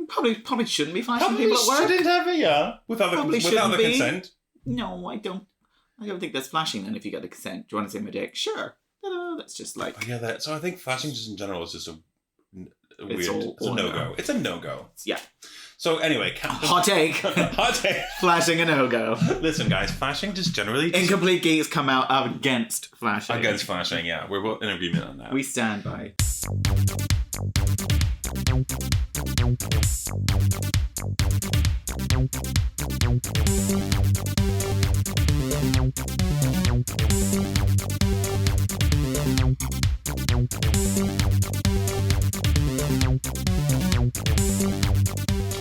Probably shouldn't be flashing Probably people at work. shouldn't have it, yeah. Without the consent. No, I don't think that's flashing then if you get the consent. Do you want to see my dick? Sure. That's just like... But yeah, so I think flashing just in general is just a weird... It's a no-go. It's a no-go. Yeah. So anyway... Hot take. Hot take. Flashing a no-go. Listen, guys, flashing just generally... Incomplete Geeks come out against flashing. Against flashing, yeah. We're both in agreement on that. We stand by.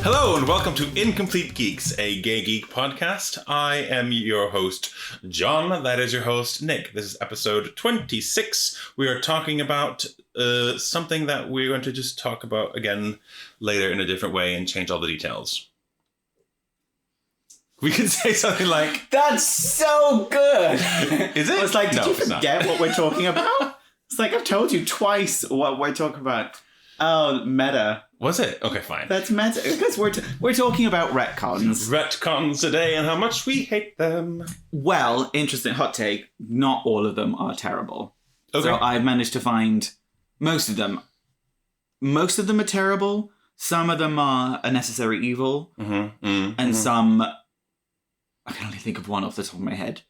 Hello and welcome to Incomplete Geeks, a gay geek podcast. I am your host, John. That is your host, Nick. This is episode 26. We are talking about something that we're going to just talk about again later in a different way and change all the details. We can say something like... That's so good! Is it? It's like, did you forget what we're talking about? It's like, I've told you twice what we're talking about. Oh, meta. Was it? Okay, fine. That's meta. Because we're talking about retcons. Retcons today and how much we hate them. Well, interesting hot take. Not all of them are terrible. Okay. So I've managed to find most of them. Most of them are terrible. Some of them are a necessary evil. And some... I can only think of one off the top of my head.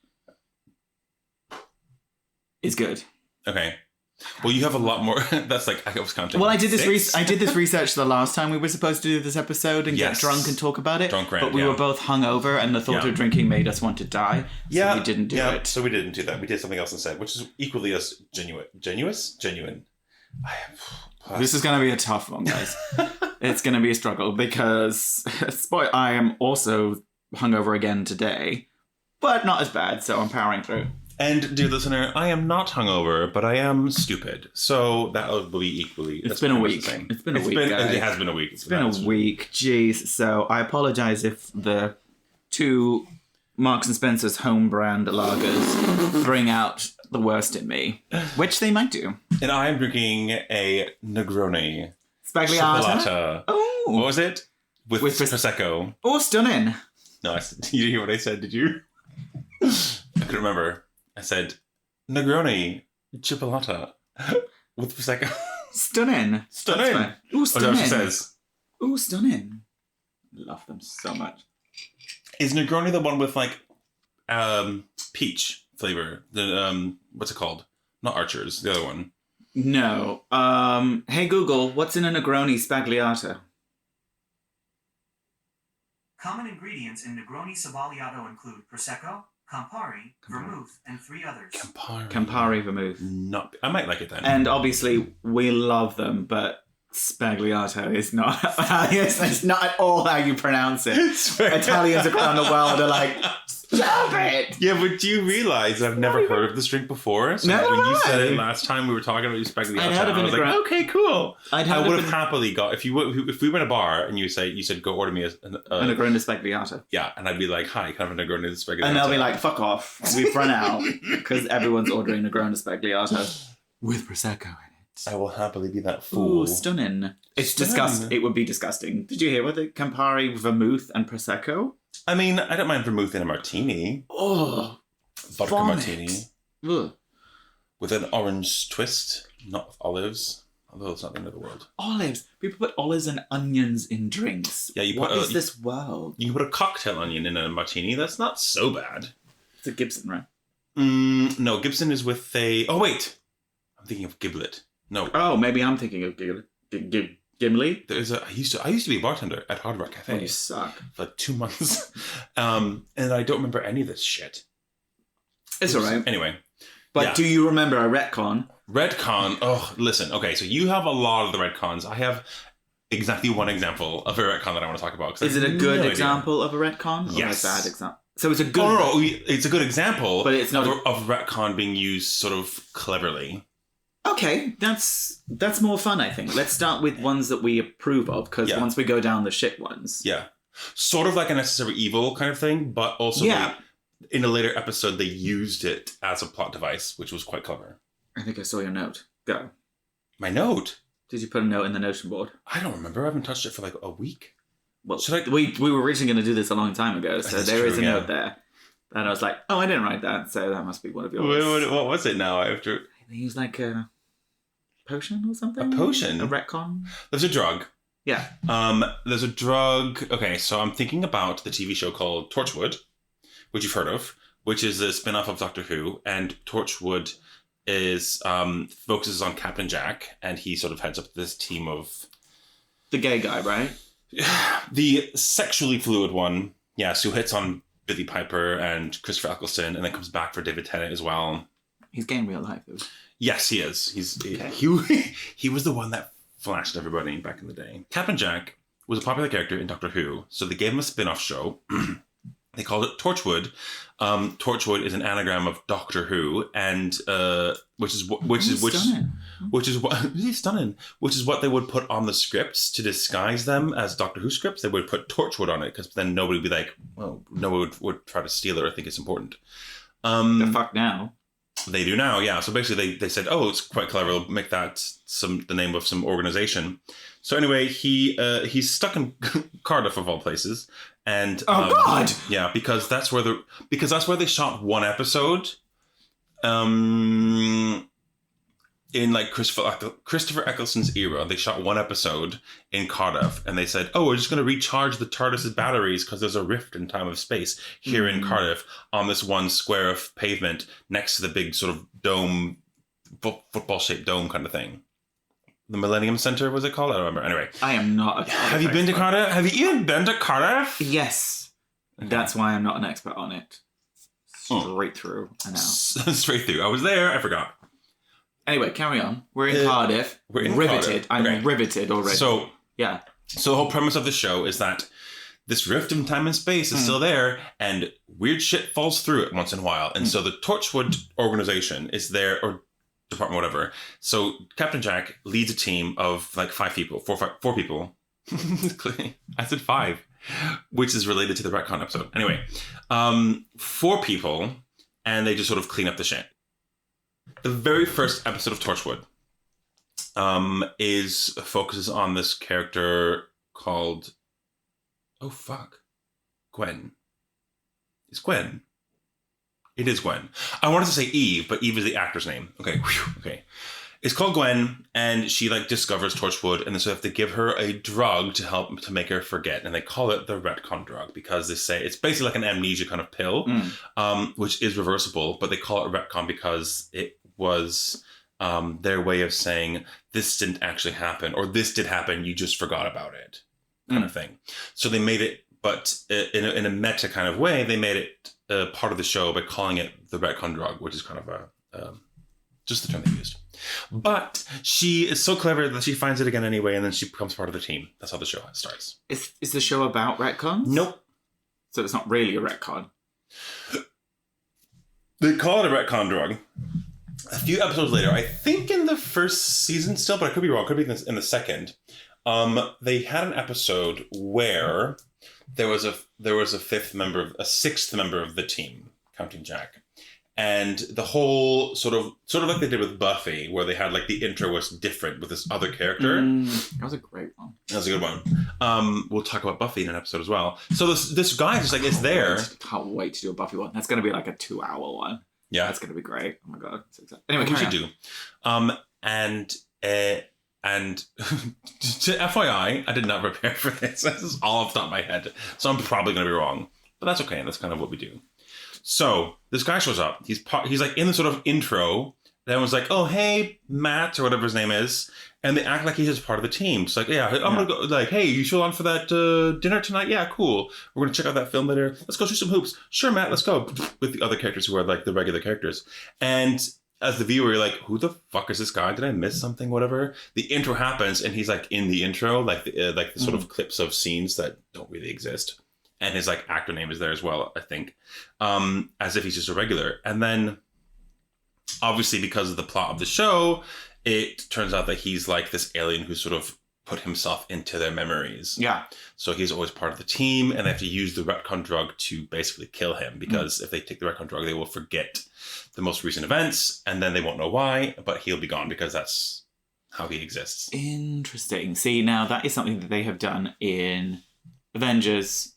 Is good. Okay. Well, you have a lot more. That's like, I was counting. Well, I did this research the last time we were supposed to do this episode and get drunk and talk about it. Drunk rant, but we were both hungover and the thought of drinking made us want to die. So we didn't do it. So we didn't do that. We did something else instead, which is equally as genuine. This is going to be a tough one, guys. It's going to be a struggle because I am also hungover again today, but not as bad, so I'm powering through. And dear listener, I am not hungover, but I am stupid. So that will be equally... It's been a week. It's been a week, guys. It has been a week. It's been a week. Jeez. So I apologize if the two Marks and Spencer's home brand lagers bring out the worst in me, which they might do. And I am drinking a Negroni. Spagliata. Oh. What was it? With Prosecco. Oh, stunning. No, you didn't hear what I said, did you? I couldn't remember. I said, Negroni, chipolata, with Prosecco. Stunning. Stunning. Ooh, stunning. What she says. Ooh, stunning. Love them so much. Is Negroni the one with, like, peach flavor? The, what's it called? Not Archer's, the other one. No. Hey, Google, what's in a Negroni spagliata? Common ingredients in Negroni Sbagliato include Prosecco, Campari, Vermouth, and 3 others. Campari Vermouth. I might like it then. And obviously, we love them, but Spagliato is not... it's not at all how you pronounce it. Italians around the world are like, stop it! Yeah, but do you realise I've never heard of this drink before? So when you said it last time we were talking about Spagliato, I was like, okay, cool. I would have happily got... If we were in a bar and you said, go order me a Negroni Spagliato. Yeah, and I'd be like, hi, can I have a Negroni Spagliato? And they'll be like, fuck off. We've run out. Because everyone's ordering Negroni Spagliato. With Prosecco in it. I will happily be that fool. Ooh, stunning. It's disgusting. It would be disgusting. Did you hear what the Campari, Vermouth, and Prosecco? I mean, I don't mind Vermouth in a martini. Oh, vodka martini. Ugh. With an orange twist, not with olives. Although it's not the end of the world. Olives. People put olives and onions in drinks. Yeah, what is this world? You can put a cocktail onion in a martini. That's not so bad. It's a Gibson, right? No, Gibson is with a... Oh, wait. I'm thinking of Giblet. No. Oh, maybe I'm thinking of Gimli. I used to be a bartender at Hard Rock Cafe. Oh, you suck. For like 2 months. And I don't remember any of this shit. It's alright. Anyway. But do you remember a retcon? Retcon. Oh, listen. Okay, so you have a lot of the retcons. I have exactly one example of a retcon that I want to talk about. Is it a good example of a retcon? Yes. Or a bad example? So it's a good... Oh, no, it's a good example, but it's not of retcon being used sort of cleverly. Okay, that's more fun, I think. Let's start with ones that we approve of, because once we go down the shit ones... Yeah. Sort of like a necessary evil kind of thing, but also in a later episode, they used it as a plot device, which was quite clever. I think I saw your note. Go. My note? Did you put a note in the notion board? I don't remember. I haven't touched it for like a week. Well, we were originally going to do this a long time ago, so there is a note there. And I was like, oh, I didn't write that, so that must be one of yours. What was it now? I think it was like a potion or something. A potion? A retcon? There's a drug. Yeah. There's a drug. Okay, so I'm thinking about the TV show called Torchwood, which you've heard of, which is a spin-off of Doctor Who, and Torchwood is focuses on Captain Jack, and he sort of heads up this team of... The gay guy, right? The sexually fluid one, yes, who hits on Billie Piper and Christopher Eccleston, and then comes back for David Tennant as well. He's gay in real life, though. Yes, he is. He was the one that flashed everybody back in the day. Captain Jack was a popular character in Doctor Who, so they gave him a spin-off show. They called it Torchwood. Torchwood is an anagram of Doctor Who, and which is what they would put on the scripts to disguise them as Doctor Who scripts. They would put Torchwood on it because then nobody would be like, well, no one would try to steal it or think it's important. The fuck now? They do now, yeah. So basically, they said, "Oh, it's quite clever. We'll make that the name of some organization." So anyway, he's stuck in Cardiff of all places, and God, yeah, because that's where they shot one episode, in like Christopher Eccleston's era. They shot one episode in Cardiff, and they said, "Oh, we're just going to recharge the TARDIS's batteries because there's a rift in time of space here in Cardiff on this one square of pavement next to the big sort of dome, football-shaped dome kind of thing." The Millennium Center, was it called? I don't remember. Anyway, I am not a Cardiff Have you been to Cardiff? Have you even been to Cardiff? Yes. Okay. That's why I'm not an expert on it. Straight through. I know. Straight through. I was there. I forgot. Anyway, carry on. We're in Cardiff. We're in riveted. Cardiff. I'm riveted already. So yeah. So the whole premise of the show is that this rift in time and space is still there, and weird shit falls through it once in a while. And so the Torchwood organization is there, or department, whatever. So Captain Jack leads a team of like four people. I said 5, which is related to the retcon episode. Anyway, 4 people, and they just sort of clean up the shit. The very first episode of Torchwood focuses on this character called Gwen. It's Gwen. It is Gwen. I wanted to say Eve, but Eve is the actor's name. Okay. Okay. It's called Gwen, and she like discovers Torchwood, and then so they have to give her a drug to help to make her forget, and they call it the retcon drug because they say it's basically like an amnesia kind of pill, which is reversible, but they call it retcon because it was their way of saying this didn't actually happen, or this did happen, you just forgot about it, kind of thing. So they made it, but in a meta kind of way, they made it part of the show by calling it the retcon drug, which is kind of just the term they used. But she is so clever that she finds it again anyway, and then she becomes part of the team. That's how the show starts. Is the show about retcons? Nope. So it's not really a retcon. They call it a retcon drug. A few episodes later, I think in the first season still, but I could be wrong. Could be in the second. They had an episode where there was a sixth member of the team, counting Jack. And the whole sort of like they did with Buffy, where they had like the intro was different with this other character. That was a great one. That was a good one. We'll talk about Buffy in an episode as well. So this guy just like is there. Can't wait to do a Buffy one. That's going to be like a 2-hour one. Yeah, that's going to be great. Oh my god, so excited. Anyway, we should do. And to FYI, I did not prepare for this. This is all off the top of my head, so I'm probably going to be wrong, but that's okay. That's kind of what we do. So this guy shows up. He's like in the sort of intro. Then was like, "Oh, hey, Matt," or whatever his name is, and they act like he's just part of the team. It's like, "Yeah, I'm gonna go." Like, "Hey, you still on for that dinner tonight? Yeah, cool. We're gonna check out that film later. Let's go shoot some hoops. Sure, Matt, let's go." With the other characters who are like the regular characters, and as the viewer, you're like, "Who the fuck is this guy? Did I miss something? Whatever." The intro happens, and he's like in the intro, like the sort of clips of scenes that don't really exist. And his like actor name is there as well, I think, as if he's just a regular. And then, obviously, because of the plot of the show, it turns out that he's like this alien who sort of put himself into their memories. Yeah. So he's always part of the team, and they have to use the retcon drug to basically kill him, because if they take the retcon drug, they will forget the most recent events, and then they won't know why, but he'll be gone because that's how he exists. Interesting. See, now that is something that they have done in Avengers,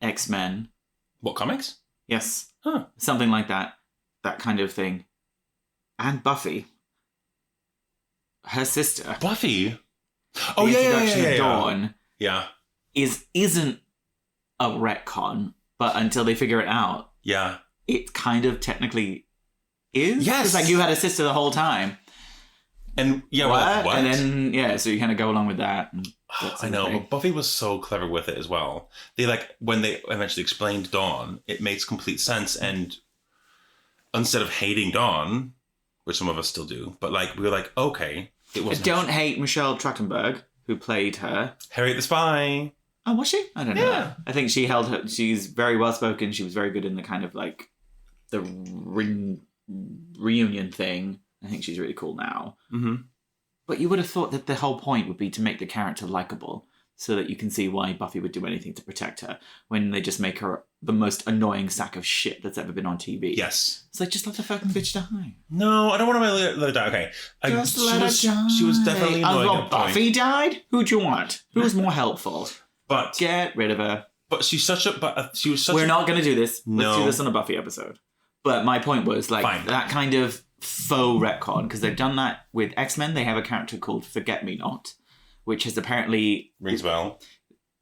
X-Men. What, comics? Yes. Huh. Something like that. That kind of thing. And Buffy. Her sister. Buffy? The introduction of Dawn Yeah. isn't a retcon, but until they figure it out, Yeah. it kind of technically is. Yes. It's like you had a sister the whole time. And yeah, what? And then, yeah, so you kind of go along with that. And I know, but Buffy was so clever with it as well. They when they eventually explained Dawn, it makes complete sense. And instead of hating Dawn, which some of us still do, but we were like, okay, it wasn't. Don't hate Michelle Trachtenberg, who played her. Harriet the Spy. Oh, was she? I don't know. Yeah. I think she held her. She's very well spoken. She was very good in the kind of the reunion thing. I think she's really cool now. Mm-hmm. But you would have thought that the whole point would be to make the character likable, so that you can see why Buffy would do anything to protect her, when they just make her the most annoying sack of shit that's ever been on TV. Yes. It's like, just let the fucking bitch die. No, I don't want to let her die. Okay. Just let her die. She was definitely annoying. Oh, Buffy died? Who'd you want? Who was more helpful? But get rid of her. But she was such We're not going to do this. No. Let's do this on a Buffy episode. But my point was, Fine. that kind of faux retcon, because they've done that with X-Men. They have a character called Forget-Me-Not, which has apparently... Rings a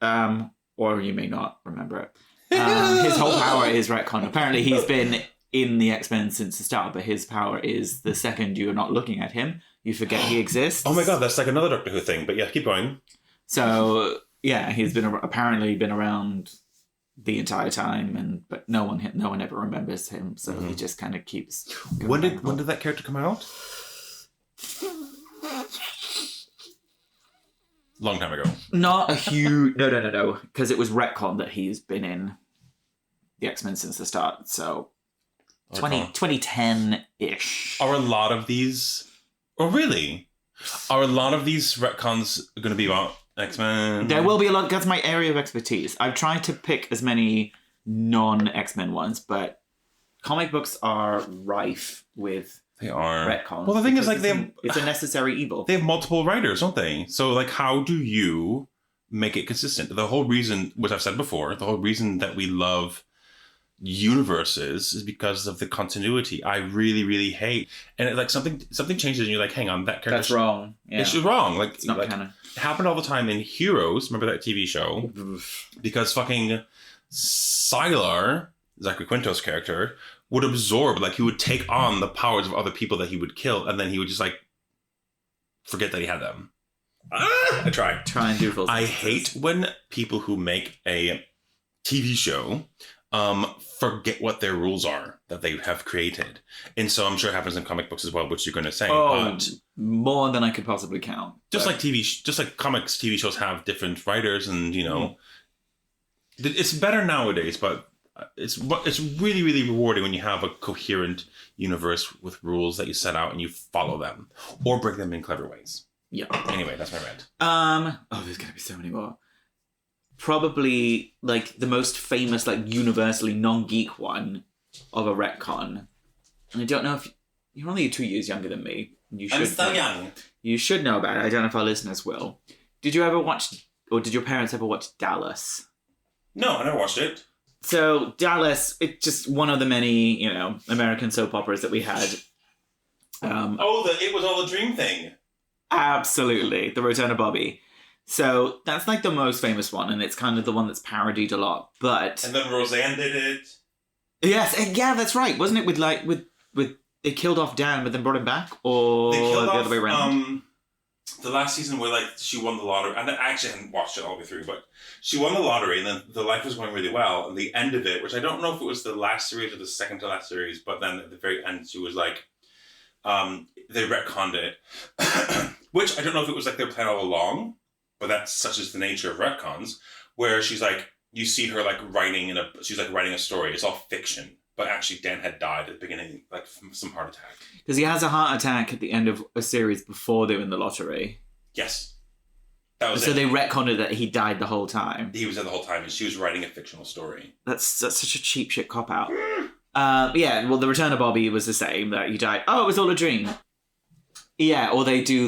bell. Or you may not remember it. His whole power is retcon. Apparently he's been in the X-Men since the start, but his power is the second you're not looking at him, you forget he exists. Oh my god, that's like another Doctor Who thing. But yeah, keep going. So, yeah, he's apparently been around the entire time, but no one ever remembers him, so he just kind of keeps when did that character come out? Long time ago. Not a huge... No, because it was retcon that he's been in the X-Men since the start, so 2010-ish. Are a lot of these... Oh, really? Are a lot of these retcons going to be about X-Men? There will be a lot. That's my area of expertise. I've tried to pick as many non-X-Men ones, but comic books are rife with... They are retcons. Well, the thing is, it's a necessary evil. They have multiple writers, don't they? So, how do you make it consistent? The whole reason, which I've said before, the whole reason that we love universes is because of the continuity. I really, really hate, and something changes, and you're like, hang on, that character. That's wrong. Yeah. It's wrong. It's not canon. It happened all the time in Heroes. Remember that TV show? Because fucking Sylar, Zachary Quinto's character, would absorb, he would take on the powers of other people that he would kill, and then he would just forget that he had them. I try and do full I hate when people who make a TV show forget what their rules are that they have created. And so I'm sure it happens in comic books as well, which you're going to say. But more than I could possibly count. Just like comics, TV shows have different writers, and it's better nowadays, but it's really, really rewarding when you have a coherent universe with rules that you set out and you follow them or break them in clever ways. Yeah. Anyway, that's my rant. There's gonna be so many more. Probably the most famous, universally non-geek one of a retcon. And I don't know if you're only 2 years younger than me. I'm so young. You should know about it. I don't know if our listeners will. Did you ever watch, or did your parents ever watch Dallas? No, I never watched it. So Dallas, it's just one of the many, American soap operas that we had. It was all a dream thing. Absolutely, the Return of Bobby. So that's the most famous one, and it's kind of the one that's parodied a lot. But and then Roseanne did it. Yes, yeah, that's right. Wasn't it with they killed off Dan, but then brought him back, or the other way around? The last season where she won the lottery, and I actually hadn't watched it all the way through, but she won the lottery, and then the life was going really well. And the end of it, which I don't know if it was the last series or the second to last series, but then at the very end, she was they retconned it, which I don't know if it was their plan all along, but that's such as the nature of retcons, where she's you see her writing she's writing a story. It's all fiction, but actually Dan had died at the beginning, from some heart attack. Because he has a heart attack at the end of a series before they win the lottery. Yes. That was so they retconned it that he died the whole time. He was there the whole time, and she was writing a fictional story. That's such a cheap shit cop-out. Yeah, well, The Return of Bobby was the same, that he died. Oh, it was all a dream. Yeah, or they do,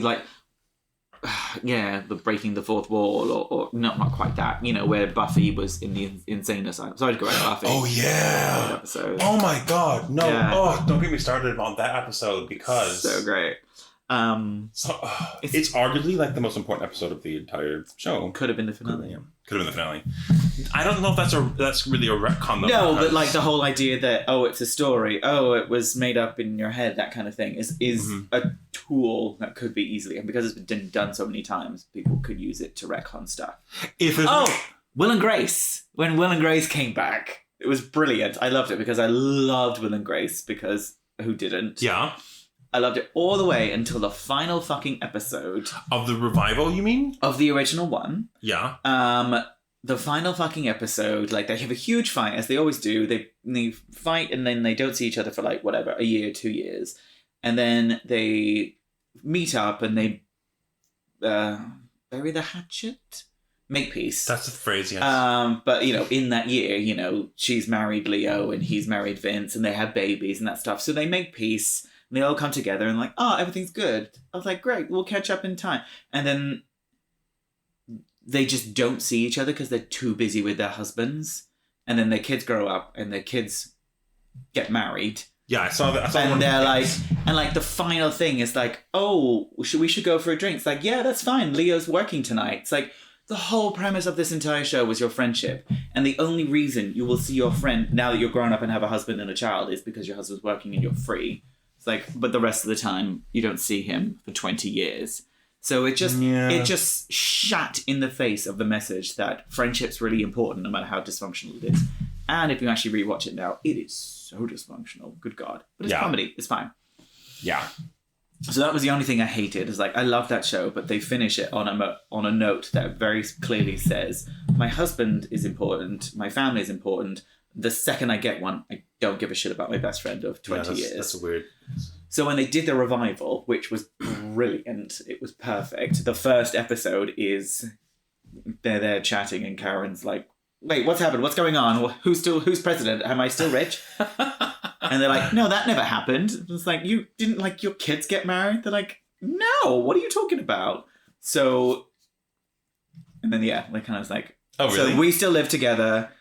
the breaking the fourth wall, or not quite that. Where Buffy was in the insane asylum. Sorry to go back to Buffy. Oh yeah. Episode. Oh my god, no! Yeah. Oh, don't get me started on that episode because so great. It's arguably like the most important episode of the entire show. Could have been the finale. Could have been the finale. I don't know if that's really a retcon though. No, but like the whole idea that it's a story, it was made up in your head, that kind of thing is a tool that could be easily, and because it's been done so many times, people could use it to retcon stuff. Will and Grace. When Will and Grace came back, it was brilliant. I loved it because I loved Will and Grace, because who didn't? Yeah. I loved it all the way until the final fucking episode. Of the revival, you mean? Of the original one. Yeah. The final fucking episode, like, they have a huge fight, as they always do. They fight and then they don't see each other for, like, whatever, a year, 2 years. And then they meet up and they bury the hatchet? Make peace. That's the phrase, yes. But, in that year, she's married Leo and he's married Vince and they have babies and that stuff. So they make peace. And they all come together and like, everything's good. I was like, great, we'll catch up in time. And then they just don't see each other because they're too busy with their husbands. And then their kids grow up and their kids get married. Yeah, I saw that. And they're like, the final thing is like, we should go for a drink. It's like, yeah, that's fine. Leo's working tonight. It's like, the whole premise of this entire show was your friendship. And the only reason you will see your friend now that you're grown up and have a husband and a child is because your husband's working and you're free. But the rest of the time, you don't see him for 20 years. So it just shat in the face of the message that friendship's really important, no matter how dysfunctional it is. And if you actually rewatch it now, it is so dysfunctional. Good God. But it's comedy. It's fine. Yeah. So that was the only thing I hated. Is like, I love that show, but they finish it on a note that very clearly says, my husband is important, my family is important. The second I get one, I don't give a shit about my best friend of 20 years. That's weird. So when they did the revival, which was brilliant, it was perfect. The first episode is they're there chatting and Karen's like, wait, what's happened? What's going on? Who's president? Am I still rich? And they're like, no, that never happened. It's like, you didn't like your kids get married? They're like, no, what are you talking about? So, and then, they kind of like, oh, really? So we still live together.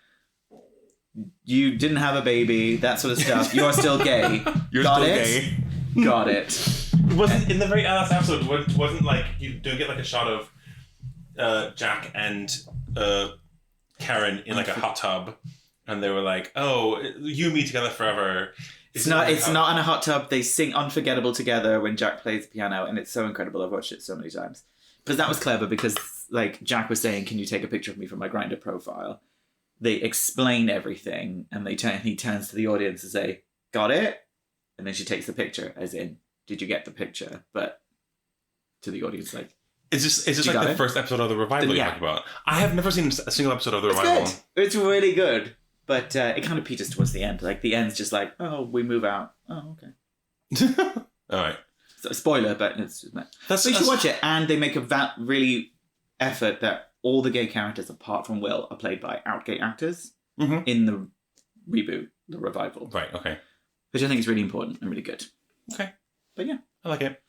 You didn't have a baby, that sort of stuff. You're still gay. You're Got still it? gay. Got it. Wasn't in the very last episode, wasn't like, you don't get like a shot of Jack and Karen in like a hot tub, and they were like, oh, you and me together forever. It's not in a hot tub. They sing Unforgettable together when Jack plays the piano, and it's so incredible. I've watched it so many times. But that was clever because like Jack was saying, can you take a picture of me from my Grindr profile? They explain everything, and he turns to the audience and say, got it? And then she takes the picture, as in, did you get the picture? But to the audience, like... It's just like the first episode of the revival you're talking about. I have never seen a single episode of the revival. Good. It's really good. But it kind of peters towards the end. Like, the end's just like, we move out. Oh, okay. All right. So, spoiler, but it's... So you should watch it, and they make a really effort that all the gay characters, apart from Will, are played by out-gay actors in the reboot, the revival. Right, okay. Which I think is really important and really good. Okay. But yeah. I like it.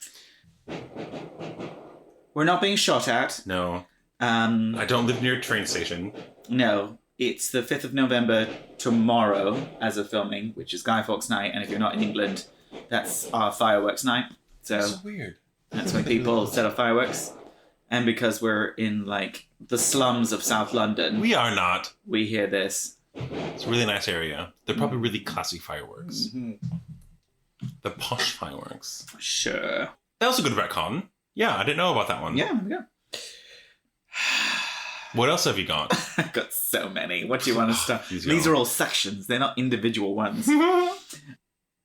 We're not being shot at. No. I don't live near a train station. No. It's the 5th of November tomorrow as of filming, which is Guy Fawkes Night. And if you're not in England, that's our fireworks night. So that's weird. That's when people set off fireworks. And because we're in, like, the slums of South London... We are not. We hear this. It's a really nice area. They're probably really classy fireworks. Mm-hmm. The posh fireworks. Sure. That was a good retcon. Yeah, I didn't know about that one. Yeah, there we go. What else have you got? I've got so many. What do you want to start? These are all sections. They're not individual ones.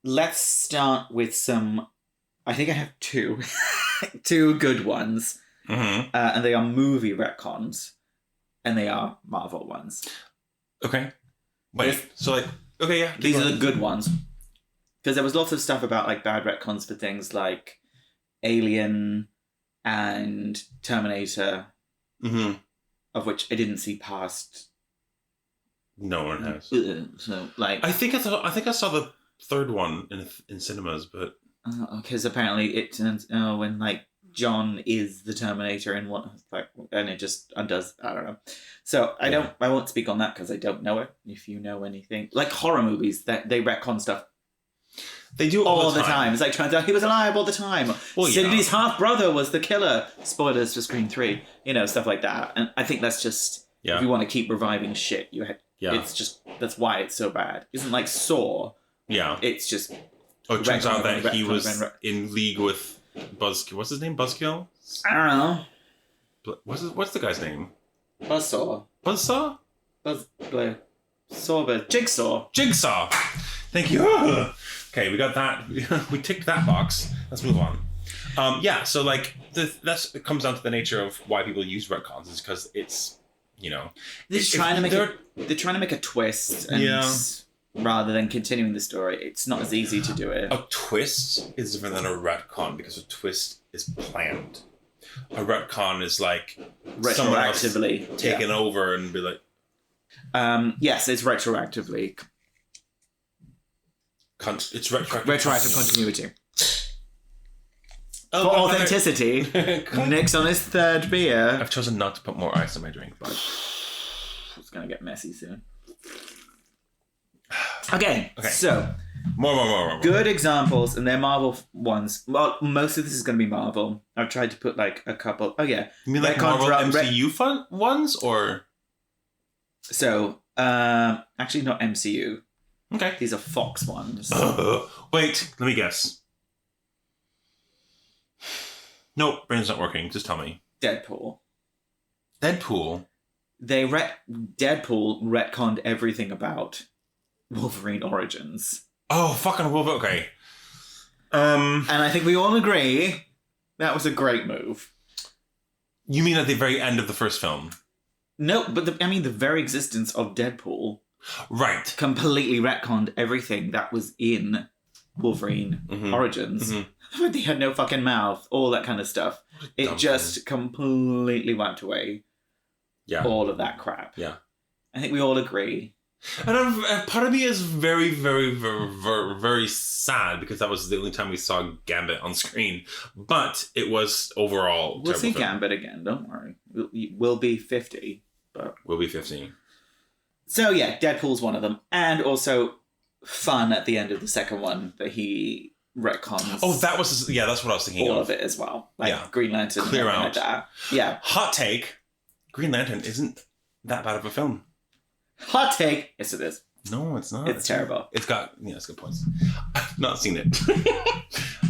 Let's start with some... I think I have two. Two good ones. Mm-hmm. And they are movie retcons. And they are Marvel ones. Okay. Wait, so like... Okay, yeah. These are the good ones. Because there was lots of stuff about like bad retcons for things like Alien and Terminator, of which I didn't see past. No one has. So like, I think I saw the third one in cinemas, but because apparently it turns when like John is the Terminator in one, like, and it just undoes. I don't know. So I won't speak on that because I don't know it. If you know anything, like horror movies, that they retcon stuff. They do it all the time. It's like, turns out he was alive all the time. Well, Cindy's half brother was the killer. Spoilers for Scream 3. Stuff like that. And I think that's just if you want to keep reviving shit, it's just that's why it's so bad. Isn't like Saw. Yeah. It's just. Oh, it turns out that he was in league with Buzzkill. What's his name? Buzzkill? I don't know. What's the guy's name? Buzzsaw. Buzzsaw? Jigsaw. Jigsaw. Thank you. Okay, we got that. We ticked that box. Let's move on. So like it comes down to the nature of why people use retcons is because it's they're trying to make a twist and rather than continuing the story. It's not as easy to do it. A twist is different than a retcon because a twist is planned. A retcon is like someone else taking over and be like. Yes, it's retroactively. It's retroactive. Retroactive continuity. For authenticity, Nick's on his third beer. I've chosen not to put more ice in my drink, but it's gonna get messy soon. Okay. So more. Good examples, and they're Marvel ones. Well, most of this is gonna be Marvel. I've tried to put like a couple. Oh yeah, you mean like Marvel MCU ones or? So, actually, not MCU. Okay. These are Fox ones. Wait, let me guess. Nope, brain's not working. Just tell me. Deadpool. Deadpool retconned everything about Wolverine Origins. Oh, fucking Wolverine. Okay. And I think we all agree that was a great move. You mean at the very end of the first film? No, but the very existence of Deadpool, right, completely retconned everything that was in Wolverine Origins. They had no fucking mouth, all that kind of stuff. It just completely wiped away all of that crap. Yeah. I think we all agree. And part of me is very, very, very, very, very sad because that was the only time we saw Gambit on screen. But it was overall. We'll see Gambit again. Don't worry. We'll be 50. But we'll be 15. So yeah, Deadpool's one of them, and also fun at the end of the second one that he retcons. Oh, that's what I was thinking. All of it as well, like Green Lantern, clear out. Like that. Yeah. Hot take: Green Lantern isn't that bad of a film. Hot take. Yes, it is. No, it's not. It's terrible. It's got it's good points. I've not seen it.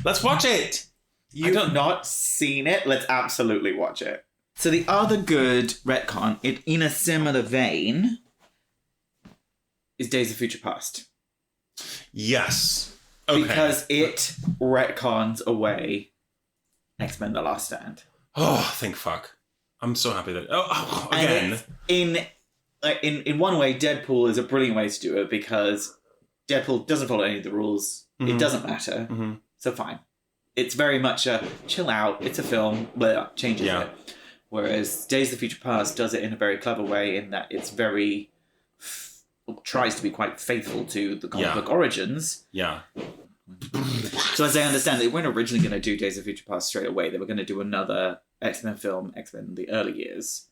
Let's watch it. You've not seen it? Let's absolutely watch it. So the other good retcon, in a similar vein, is Days of Future Past. Yes. Okay. Because it retcons away X-Men: The Last Stand. Oh, thank fuck! I'm so happy that again. And in one way, Deadpool is a brilliant way to do it because Deadpool doesn't follow any of the rules. It doesn't matter. So fine. It's very much a chill out. It's a film. But changes it. Whereas Days of the Future Past does it in a very clever way in that it's very tries to be quite faithful to the comic book origins. Yeah. So as I understand, they weren't originally going to do Days of Future Past straight away. They were going to do another X-Men film, X-Men in the early years.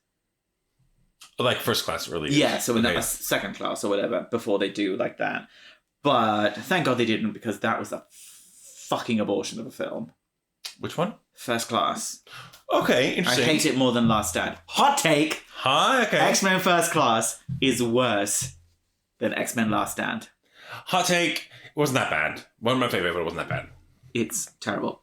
Like first class early years. Yeah, so a second class or whatever, before they do like that. But thank God they didn't, because that was a fucking abortion of a film. Which one? First Class. Okay, interesting. I hate it more than Last Stand. Hot take! Hi, okay. X-Men First Class is worse than X-Men Last Stand. Hot take. It wasn't that bad. One of my favorite, but it wasn't that bad. It's terrible.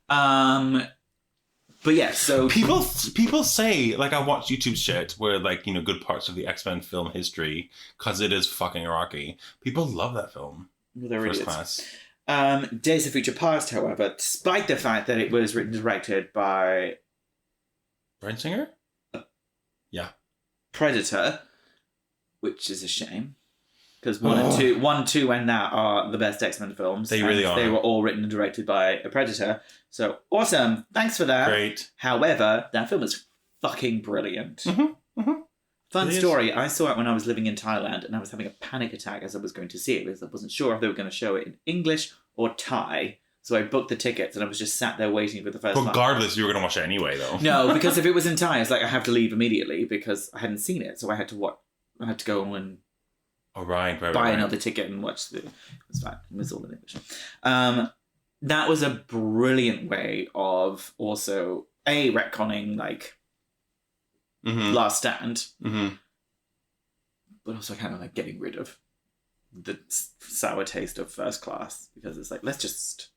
But yeah, so... People say, like, I watch YouTube shit where, like, good parts of the X-Men film history, because it is fucking rocky. People love that film. Well, they're First Class. Days of Future Past, however, despite the fact that it was written and directed by... Bryan Singer? Yeah. Predator, which is a shame. Because 1, 2, and that are the best X-Men films. They really are. They were all written and directed by a Predator. So, awesome. Thanks for that. Great. However, that film is fucking brilliant. Fun story. I saw it when I was living in Thailand, and I was having a panic attack as I was going to see it, because I wasn't sure if they were going to show it in English or Thai. So I booked the tickets and I was just sat there waiting for the first one. Regardless, you were going to watch it anyway, though. No, because if it was in Thai, it's like I have to leave immediately because I hadn't seen it. So I had to go and buy another ticket and watch it was fine. It was all in English. That was a brilliant way of also retconning like Last Stand, but also kind of like getting rid of the sour taste of First Class because it's like let's just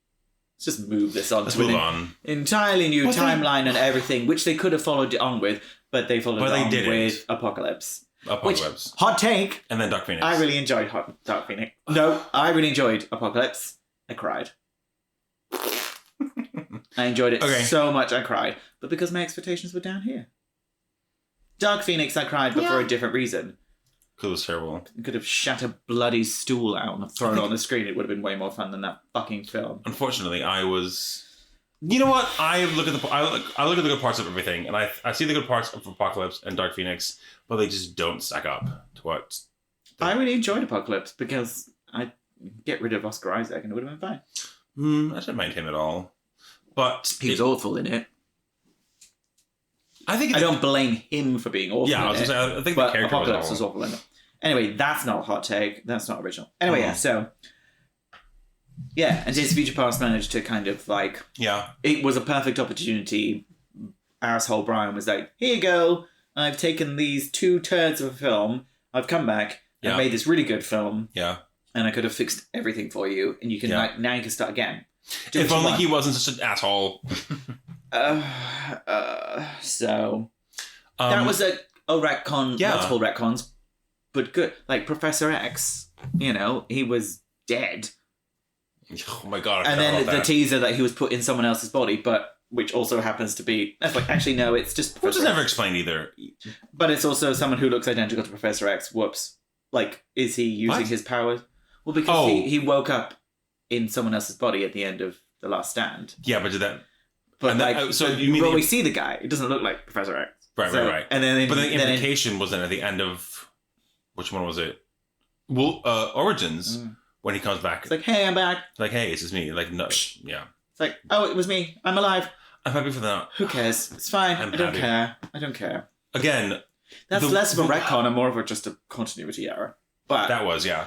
move this on to an entirely new timeline and everything, which they could have followed on with, but they followed on with Apocalypse. Which, hot take. And then Dark Phoenix. I really enjoyed Dark Phoenix. No, I really enjoyed Apocalypse. I cried. I enjoyed it so much I cried. But because my expectations were down here. Dark Phoenix I cried, but for a different reason. Because it was terrible. I could have shat a bloody stool out and thrown it on the screen. It would have been way more fun than that fucking film. Unfortunately, I was... You know what? I look at the good parts of everything, and I see the good parts of Apocalypse and Dark Phoenix, but they just don't stack up to what... I really enjoyed Apocalypse because I get rid of Oscar Isaac and it would have been fine. I didn't mind him at all. But... He was awful in it. I don't blame him for being awful. Yeah, I was going to say, I think the character Apocalypse was awful in it. Anyway, that's not a hot take. That's not original. Anyway, and Days of Future Past managed to kind of like... Yeah. It was a perfect opportunity. Asshole Brian was like, here you go. I've taken these 2 turds of a film. I've come back. I've made this really good film. Yeah. And I could have fixed everything for you. And you can now you can start again. If only he wasn't such an asshole. So that was a retcon, multiple retcons, but good. Like Professor X, he was dead. Oh my god! And then the teaser that he was put in someone else's body, but which also happens to be actually no, it's just which is never explained either. But it's also someone who looks identical to Professor X. Whoops! Like, is he using his powers? Well, because he woke up in someone else's body at the end of The Last Stand. Yeah, but did that? But so you mean we see the guy? It doesn't look like Professor X. Right. And then, but the implication was then at the end of which one was it? Well, Origins when he comes back. It's like, hey, I'm back. Like, hey, it's just me. Like, no, yeah. It's like, oh, it was me. I'm alive. I'm happy for that. Who cares? It's fine. I don't care. Again, that's less of a retcon and more of just a continuity error. But that was, yeah.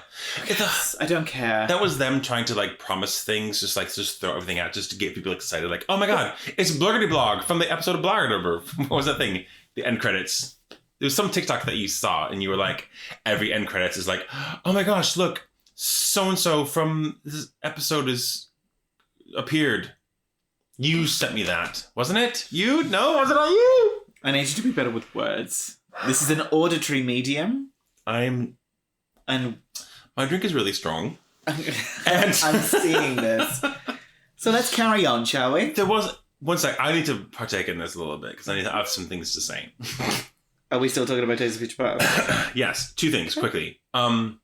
I don't care. That was them trying to like promise things, just throw everything out, just to get people excited. Like, oh my god, it's Blurgity Blog from the episode of Blogger. What was that thing? The end credits. There was some TikTok that you saw, and you were like, every end credits is like, oh my gosh, look, so and so from this episode is appeared. You sent me that, wasn't it? You? No, was it not you? I need you to be better with words. This is an auditory medium. And my drink is really strong. And I'm seeing this. So let's carry on, shall we? There was one sec. I need to partake in this a little bit because I have some things to say. Are we still talking about Days of Future Past? Yes, 2 things quickly. I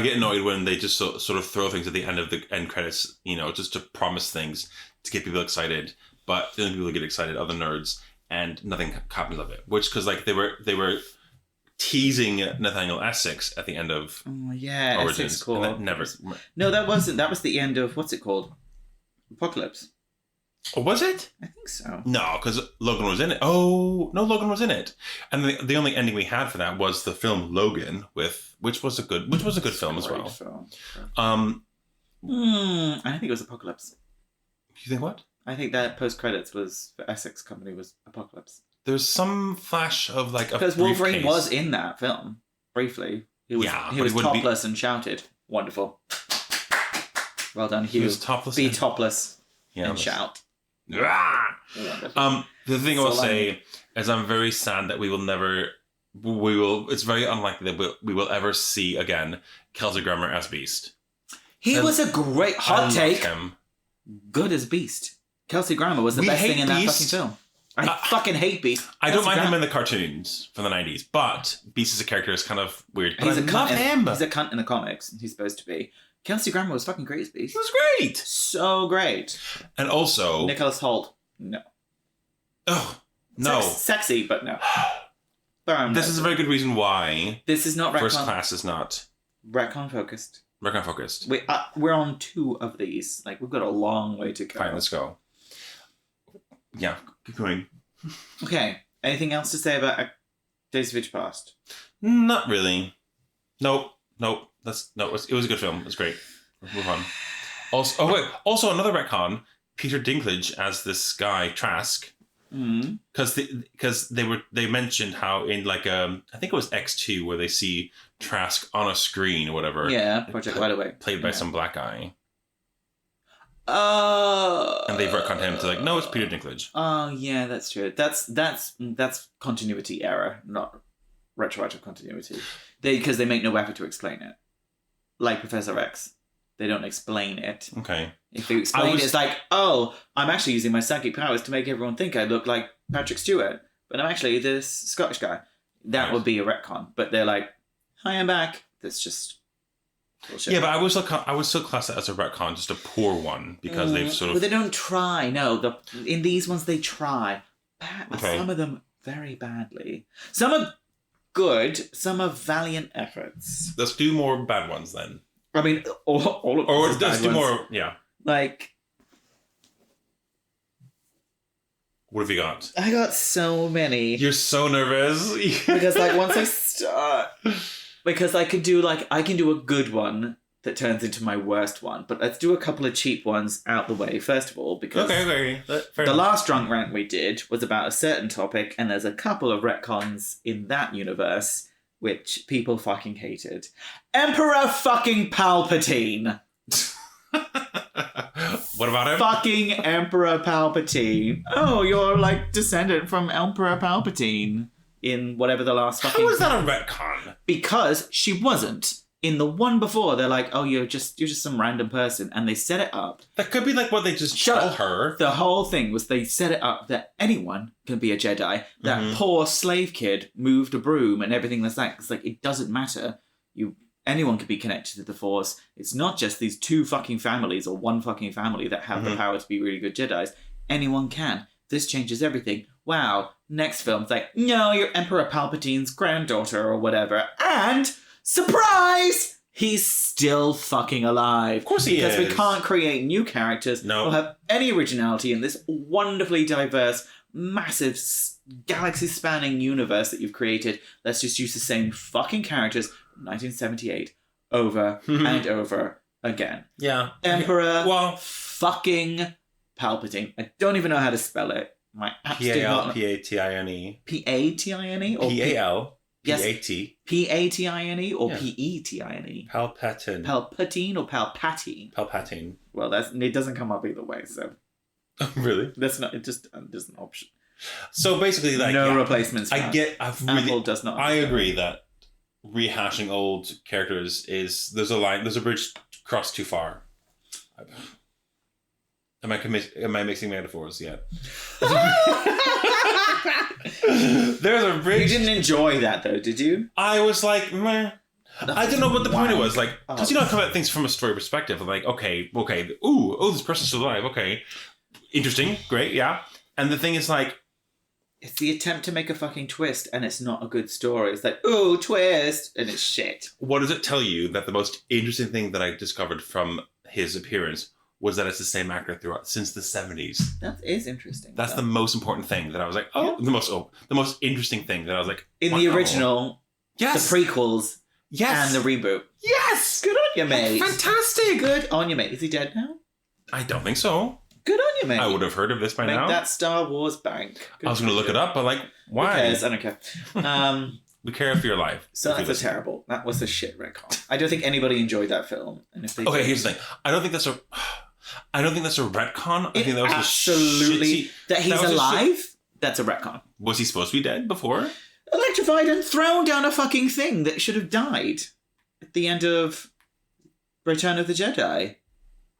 get annoyed when they just sort of throw things at the end of the end credits, just to promise things to get people excited. But the only people who get excited are the nerds, and nothing happens of it. Which because like they were teasing Nathaniel Essex at the end of Origins. Essex called. And that never. No, that wasn't. That was the end of what's it called? Apocalypse. Oh, was it? I think so. No, because Logan was in it. Oh no, Logan was in it, and the only ending we had for that was the film Logan, which was a good film as well. Film. I think it was Apocalypse. You think what? I think that post credits was for Essex Company was Apocalypse. There's some flash of like a because Wolverine was in that film briefly. He was topless and shouted. Wonderful. Well done, Hugh. He was topless. Be topless and shout. The thing I will say is I'm very sad that it's very unlikely that we will ever see again Kelsey Grammer as Beast. He was a great hot take. Him. Good as Beast. Kelsey Grammer was the best thing in that fucking film. I fucking hate Beast. I don't mind him in the cartoons from the 90s, but Beast as a character is kind of weird. But he's a cunt in the comics. He's supposed to be. Kelsey Grammer was fucking great as Beast. He was great. So great. And also... Nicholas Hoult. No. Oh, no. Sexy, but no. This is a very good reason why... This is not retcon. First Class is not... Retcon focused. Retcon focused. We're on 2 of these. Like, we've got a long way to go. Fine, let's go. Yeah, keep going. Okay. Anything else to say about Days of Future Past? Not really. Nope. It was a good film. It was great. Let's move on. Also another retcon. Peter Dinklage as this guy Trask. Because they mentioned how in like I think it was X2 where they see Trask on a screen or whatever. Yeah, Project Wide Awake. Played by some black guy. Oh. And they've retconned him to like, no, it's Peter Dinklage. Oh yeah, that's true. That's continuity error, not retroactive continuity. Because they make no effort to explain it. Like Professor X. They don't explain it. Okay. If you explain it, it's like, oh, I'm actually using my psychic powers to make everyone think I look like Patrick Stewart, but I'm actually this Scottish guy. That would be a retcon. But they're like, hi, I'm back. That's just bullshit. Yeah, but I would still class it as a retcon, just a poor one, because they've sort of... But they don't try. No, in these ones they try. Okay. Some of them very badly. Some are good. Some are valiant efforts. Let's do more bad ones then. I mean, all of or those let's bad do ones. more. Yeah. Like, what have you got? I got so many. You're so nervous because like once I start, because I can do a good one that turns into my worst one. But let's do a couple of cheap ones out the way first of all, because okay. The last drunk rant we did was about a certain topic, and there's a couple of retcons in that universe which people fucking hated. Emperor fucking Palpatine. What about him? Fucking Emperor Palpatine. Oh, you're like descendant from Emperor Palpatine in whatever the last fucking... How is that a retcon? Because she wasn't. In the one before, they're like, oh, you're just some random person, and they set it up. That could be like what they just tell her. The whole thing was they set it up that anyone can be a Jedi. That poor slave kid moved a broom and everything like that. It's like, it doesn't matter. Anyone can be connected to the Force. It's not just these 2 fucking families or 1 fucking family that have the power to be really good Jedis. Anyone can. This changes everything. Wow. Next film, it's like, no, you're Emperor Palpatine's granddaughter or whatever. And... surprise! He's still fucking alive. Of course he is. Because we can't create new characters or have any originality in this wonderfully diverse, massive, galaxy-spanning universe that you've created. Let's just use the same fucking characters from 1978 over and over again. Yeah. Emperor fucking Palpatine. I don't even know how to spell it. My apps did not... P-A-L-P-A-T-I-N-E. P-A-T-I-N-E? Or P-A-L. Yes. P-A-T. P-A-T-I-N-E or P-E-T-I-N-E? Palpatine. Palpatine or Palpatine? Palpatine. Well, it doesn't come up either way, so... Oh, really? That's not... It just... there's an option. So basically, like... No replacements. Apple does not... I agree that rehashing old characters is... There's a bridge crossed too far. Am I mixing metaphors yet? There's a bridge. You didn't enjoy that though, did you? I was like, meh. I didn't know what the point was. Like, because you know, I come at things from a story perspective. I'm like, okay. Ooh, this person's still alive. Okay. Interesting. Great. Yeah. And the thing is like, it's the attempt to make a fucking twist and it's not a good story. It's like, ooh, twist. And it's shit. What does it tell you that the most interesting thing that I discovered from his appearance was that it's the same actor throughout since the 70s. That is interesting. That's the most important thing that I was like, the most interesting thing that I was like, in the original, yes, the prequels, yes, and the reboot, yes, good on you, mate. Fantastic, good on you, mate. Is he dead now? I don't think so. Good on you, mate. I would have heard of this by Make now. That Star Wars bank. I was going to look it up, but like, why? Who cares? I don't care. We care if you're alive. So that's a terrible. That was a shit retcon. I don't think anybody enjoyed that film. And if they here's the thing. I don't think that's a retcon. I think that was absolutely that he's alive. That's a retcon. Was he supposed to be dead before? Electrified and thrown down a fucking thing that should have died at the end of Return of the Jedi.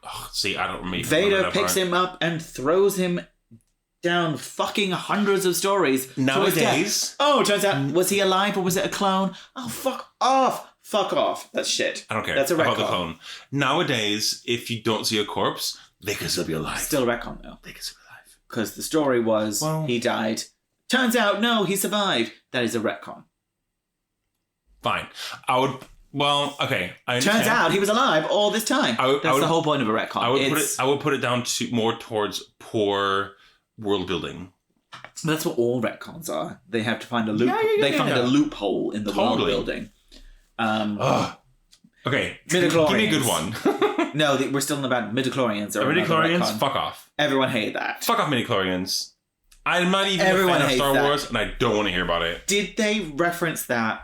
Oh, see, I don't remember. Vader picks him up and throws him down fucking hundreds of stories. Nowadays. Oh, turns out, was he alive or was it a clone? Oh, fuck off. Fuck off. That's shit. I don't care. That's a retcon. About the clone. Nowadays, if you don't see a corpse, they can still be alive. Still a retcon, though. They can still be alive. Because the story was he died. Turns out, no, he survived. That is a retcon. Fine. I would Well, okay. I Turns understand. out he was alive all this time. That's the whole point of a retcon. I would put it down to more towards poor world building. That's what all retcons are. They have to find a loop. They find a loophole in the world building. Okay, midichlorians. Give me a good one. No, we're still about midichlorians. Midichlorians, fuck off. Everyone hated that. Fuck off, midichlorians. I'm not even a fan of Star Wars, and I don't want to hear about it. Did they reference that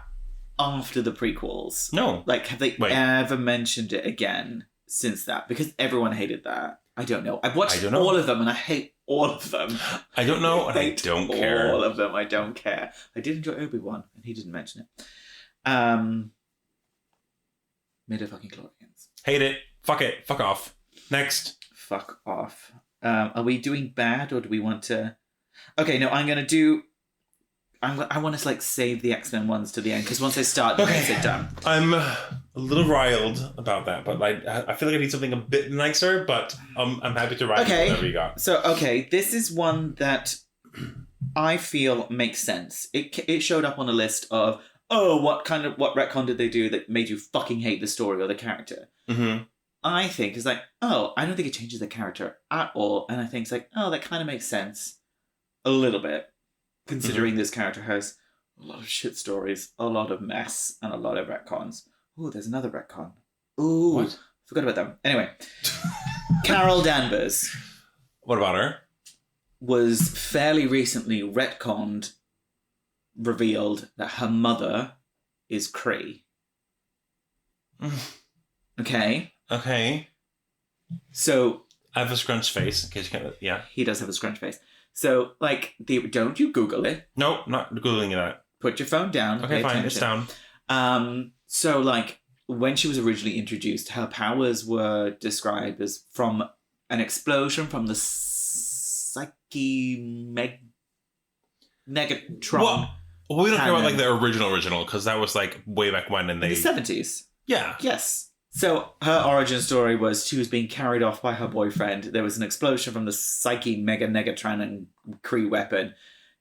after the prequels? No. Like, have they ever mentioned it again since that? Because everyone hated that. I don't know. I've watched all of them, and I hate all of them. I don't know, and I don't care. All of them, I don't care. I did enjoy Obi-Wan, and he didn't mention it. Midichlorians. Hate it. Fuck it. Fuck off. Next. Fuck off. Are we doing bad, or do we want to... Okay, no, I'm going to do... I want to, like, save the X-Men ones to the end, because once they start, they makes it done. I'm a little riled about that, but I feel like I need something a bit nicer, but I'm happy to ride with whatever you got. So, this is one that I feel makes sense. It showed up on a list of, what retcon did they do that made you fucking hate the story or the character? Mm-hmm. I think it's like, I don't think it changes the character at all, and I think it's like, that kind of makes sense a little bit. Considering this character has a lot of shit stories, a lot of mess, and a lot of retcons. Ooh, there's another retcon. Ooh, what? Forgot about them. Anyway, Carol Danvers. What about her? Was fairly recently revealed that her mother is Kree. Okay. Okay. So... I have a scrunched face, in case you can't... Yeah. He does have a scrunched face. So, like, don't you Google it. Nope, not Googling it. Put your phone down. Okay, fine, it's down. So, like, when she was originally introduced, her powers were described as from an explosion from the Negatron. Well, we don't care about, like, the original, because that was, like, way back when, and they... In the 70s. Yeah. Yes. So her origin story was she was being carried off by her boyfriend. There was an explosion from the Psyche Negatron and Kree weapon.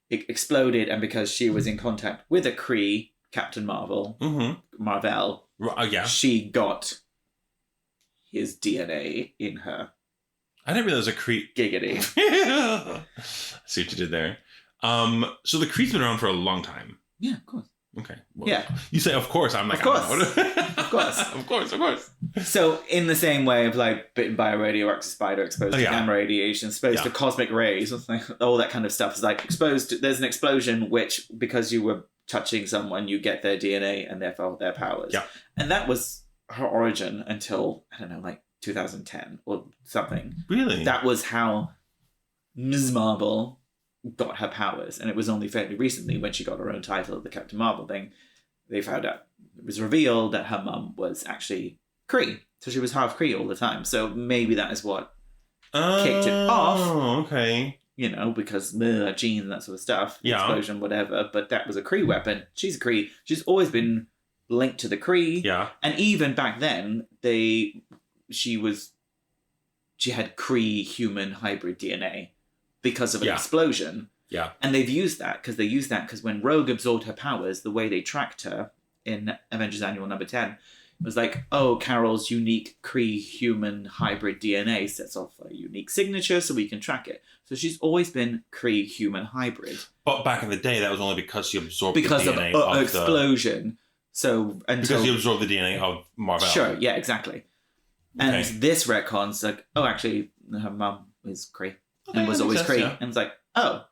It exploded, and because she was in contact with a Kree, Captain Marvel, Marvel, she got his DNA in her. I didn't realize a Kree... Giggity. See what you did there. So the Kree's been around for a long time. Yeah, of course. Okay. Well, yeah. You say, of course. I'm like, of course. of course. Of course. So, in the same way of, like, bitten by a radioactive spider, exposed to gamma radiation, exposed to cosmic rays, all that kind of stuff is, like, exposed to... There's an explosion which, because you were touching someone, you get their DNA and therefore their powers. Yeah. And that was her origin until, I don't know, like, 2010 or something. Really? That was how Ms. Marvel... got her powers, and it was only fairly recently when she got her own title of the Captain Marvel thing, they found out, it was revealed that her mum was actually Kree, so she was half Kree all the time, so maybe that is what kicked it off. Oh, okay. You know, because genes and that sort of stuff, explosion, whatever, but that was a Kree weapon. She's a Kree. She's always been linked to the Kree, and even back then, she had Kree human hybrid DNA. Because of an explosion. Yeah. And they've used that because when Rogue absorbed her powers, the way they tracked her in Avengers Annual number 10 was like, Carol's unique Kree-human hybrid DNA sets off a unique signature so we can track it. So she's always been Kree-human hybrid. But back in the day, that was only because she absorbed the DNA of the explosion. Because she absorbed the DNA of Marvel. Sure, yeah, exactly. And this retcon's like, actually, her mum is Kree. And was always Kree. And it's like, that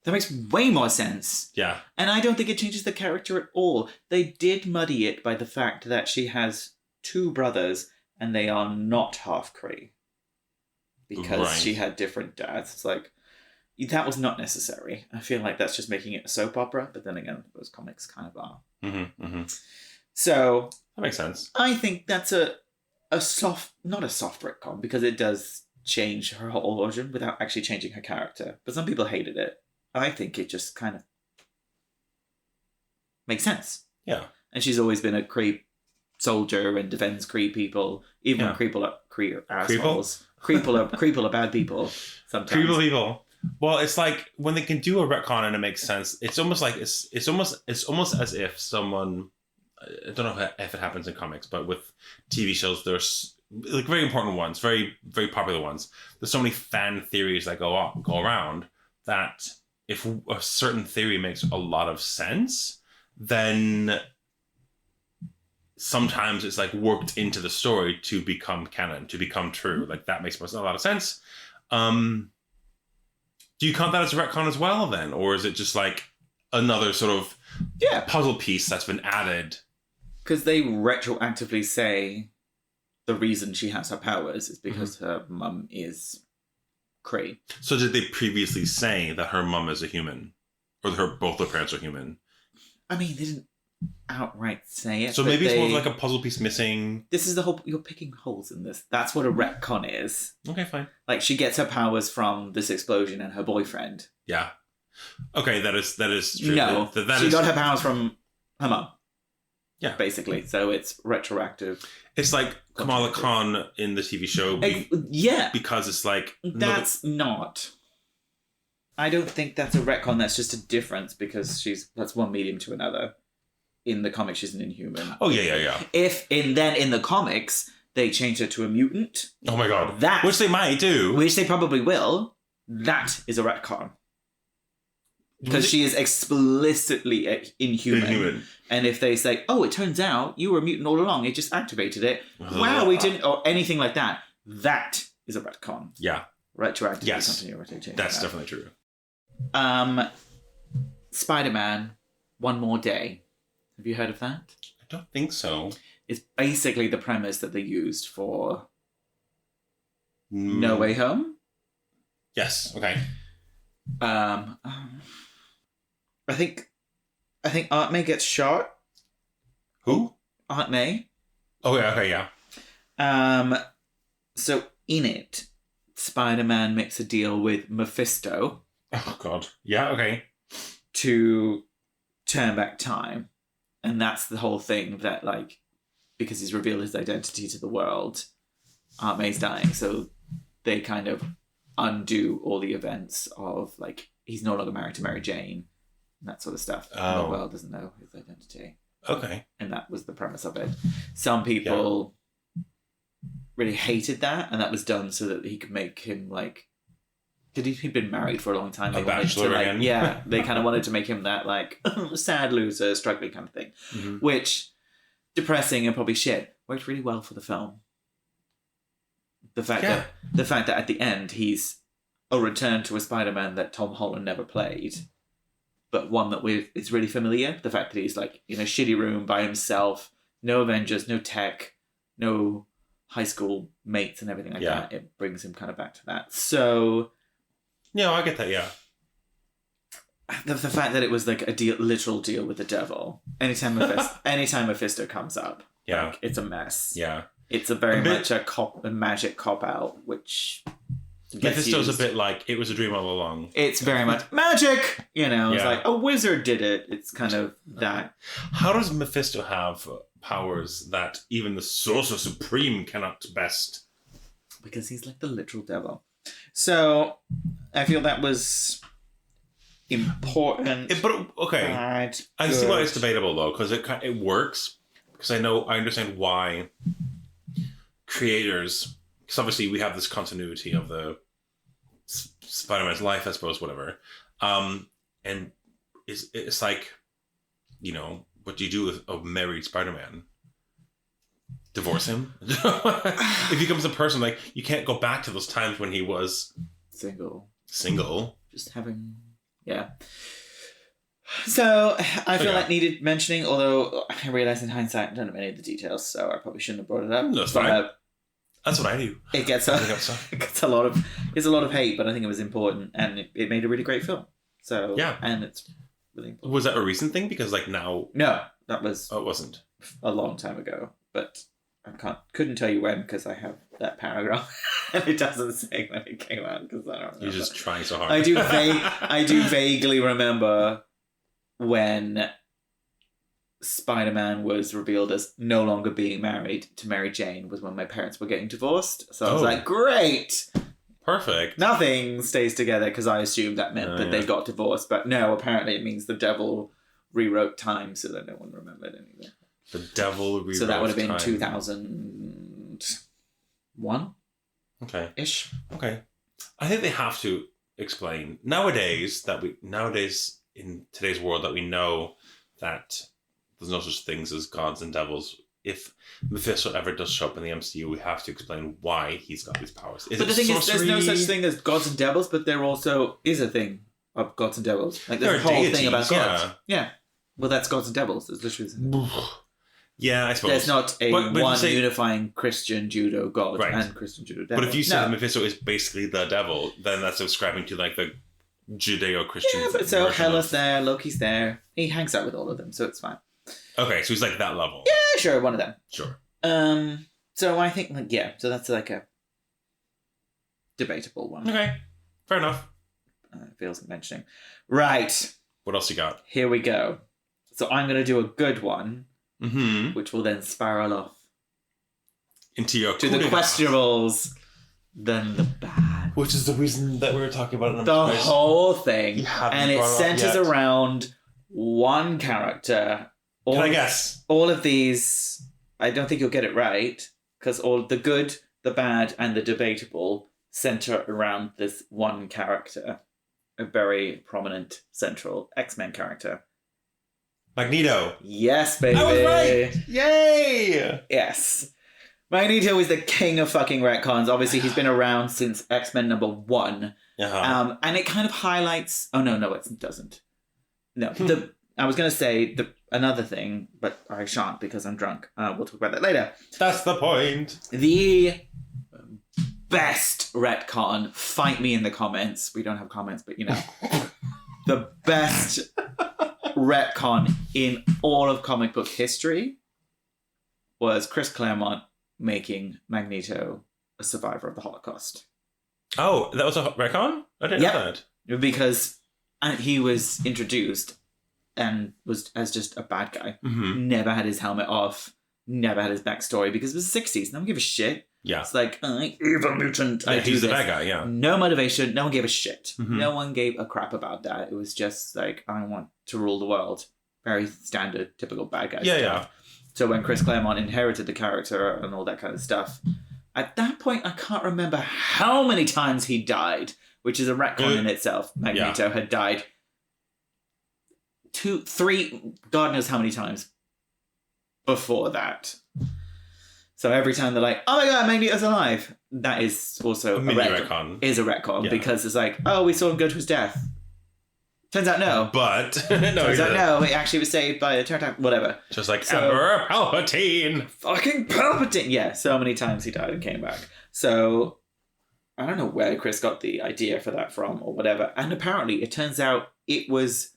makes way more sense. Yeah. And I don't think it changes the character at all. They did muddy it by the fact that she has two brothers and they are not half Kree. Because she had different dads. It's like, that was not necessary. I feel like that's just making it a soap opera. But then again, those comics kind of are. Mm-hmm, mm-hmm. So. That makes sense. I think that's not a soft retcon, because it does change her whole origin without actually changing her character. But some people hated it. I think it just kind of makes sense. Yeah. And she's always been a Kree soldier and defends Kree people, even when Kree are assholes. Kree are bad people sometimes. Kree people. Well, it's like when they can do a retcon and it makes sense. It's almost like it's almost as if someone I don't know if it happens in comics, but with TV shows, there's like very important ones, very, very popular ones. There's so many fan theories that go around that if a certain theory makes a lot of sense, then sometimes it's like worked into the story to become canon, to become true. Like that makes a lot of sense. Do you count that as a retcon as well then? Or is it just like another sort of puzzle piece that's been added? Because they retroactively say the reason she has her powers is because her mum is Kree. So did they previously say that her mum is a human? Or that both her parents are human? I mean, they didn't outright say it. So maybe it's more like a puzzle piece missing. This is the whole... You're picking holes in this. That's what a retcon is. Okay, fine. Like, she gets her powers from this explosion and her boyfriend. Yeah. Okay, that is true. No, that she is... got her powers from her mum. Yeah. Basically. So it's retroactive. It's like Kamala Khan in the TV show. Because it's like... That's not... I don't think that's a retcon. That's just a difference because that's one medium to another. In the comics, she's an Inhuman. Oh, yeah. If in the comics, they change her to a mutant... Oh my god. Which they might do. Which they probably will. That is a retcon. Because she is explicitly inhuman. And if they say, oh, it turns out you were a mutant all along, it just activated it. Wow, we didn't... Or anything like that. That is a retcon. Yeah. Retroactive. Yes. That's definitely true. Spider-Man, One More Day. Have you heard of that? I don't think so. It's basically the premise that they used for No Way Home. Yes. Okay. I think Aunt May gets shot. Who? Aunt May. Oh yeah. Okay. Yeah. So in it, Spider-Man makes a deal with Mephisto. Oh god. Yeah. Okay. To turn back time. And that's the whole thing that, like, because he's revealed his identity to the world, Aunt May's dying. So they kind of undo all the events of, like, he's no longer married to Mary Jane and that sort of stuff. Oh. The world doesn't know his identity. Okay. And that was the premise of it. Some people really hated that, and that was done so that he could make him, like... He'd been married for a long time. A bachelor again. Yeah, they kind of wanted to make him that, like, sad loser, struggling kind of thing. Mm-hmm. Which, depressing and probably shit, worked really well for the film. The fact that at the end he's a return to a Spider-Man that Tom Holland never played, but one that is really familiar. The fact that he's, like, in a shitty room by himself, no Avengers, no tech, no high school mates and everything like that. It brings him kind of back to that. So... Yeah, I get that, yeah. The fact that it was like a literal deal with the devil. Anytime Mephisto comes up, like, it's a mess. Yeah. It's a very much a magic cop-out, which... Mephisto's a bit like, it was a dream all along. It's very much magic! You know, it's like, a wizard did it. It's kind of that. How does Mephisto have powers that even the Sorcerer Supreme cannot best? Because he's like the literal devil. So, I feel that was important. I see why it's debatable though, because it works. Because I understand why creators, because obviously we have this continuity of the Spider-Man's life, I suppose, whatever. And it's like, you know, what do you do with a married Spider-Man? Divorce him? If he becomes a person, like, you can't go back to those times when he was single. Just having, So I feel like needed mentioning, although I realize in hindsight I don't know any of the details, so I probably shouldn't have brought it up. That's fine. That's what I do. It gets a lot of hate, but I think it was important, and it made a really great film. So and it's really important. Was that a recent thing? Because like now, no, that was it wasn't a long time ago, but I couldn't tell you when because I have that paragraph and it doesn't say when it came out because I don't remember. You're just trying so hard. I do vaguely remember when Spider-Man was revealed as no longer being married to Mary Jane was when my parents were getting divorced. So I was like, great. Perfect. Nothing stays together because I assumed that meant that they got divorced. But no, apparently it means the devil rewrote time so that no one remembered anything. The devil rewrote So that would have been time. 2001. Okay-ish. Okay. I think they have to explain nowadays in today's world that we know that there's no such things as gods and devils. If Mephisto ever does show up in the MCU, we have to explain why he's got these powers. But the thing is, there's no such thing as gods and devils, but there also is a thing of gods and devils. Like there's a whole thing about gods. Yeah. Well, that's gods and devils. It's literally. Yeah, I suppose. There's not a but unifying Christian judo god Right. and Christian judo devil. But if you say that Mephisto is basically the devil, then that's subscribing to like the Judeo-Christian. Yeah, but so Hela's there, Loki's there. He hangs out with all of them, so it's fine. Okay, so he's like that level. Yeah, sure, one of them. Sure. So I think so that's like a debatable one. Okay, fair enough. It feels like mentioning. Right. What else you got? Here we go. So I'm going to do a good one, which will then spiral off into your to the questionables, then the bad. Which is the reason that we were talking about it. The whole thing. And it centers around one character. Can I guess? All of these, I don't think you'll get it right, because all the good, the bad, and the debatable center around this one character. A very prominent central X-Men character. Magneto. Yes, baby. I was right! Yay! Yes. Magneto is the king of fucking retcons. Obviously, he's been around since X-Men #1. Uh-huh. And it kind of highlights... Oh, no, it doesn't. No, I was going to say another thing, but I shan't because I'm drunk. We'll talk about that later. That's the point. The best retcon, fight me in the comments. We don't have comments, but you know. The best retcon in all of comic book history was Chris Claremont making Magneto a survivor of the Holocaust. Oh, that was a retcon? I didn't know that. Because he was introduced and was as just a bad guy. Mm-hmm. Never had his helmet off. Never had his backstory because it was the 60s. No one gave a shit. Yeah. It's like, evil mutant. Yeah, he's the bad guy, yeah. No motivation. No one gave a shit. Mm-hmm. No one gave a crap about that. It was just like, I want to rule the world. Very standard, typical bad guy stuff. Yeah. So when Chris Claremont inherited the character and all that kind of stuff, at that point, I can't remember how many times he died, which is a retcon in itself. Magneto had died 2, 3, God knows how many times before that. So every time they're like, oh my god, Magneto's alive, that is also a retcon. Is a retcon because it's like, oh, we saw him go to his death. Turns out no. But turns out no, it actually was saved by a turn whatever. Just like Emperor Palpatine. Fucking Palpatine. Yeah, so many times he died and came back. So I don't know where Chris got the idea for that from or whatever. And apparently it turns out it was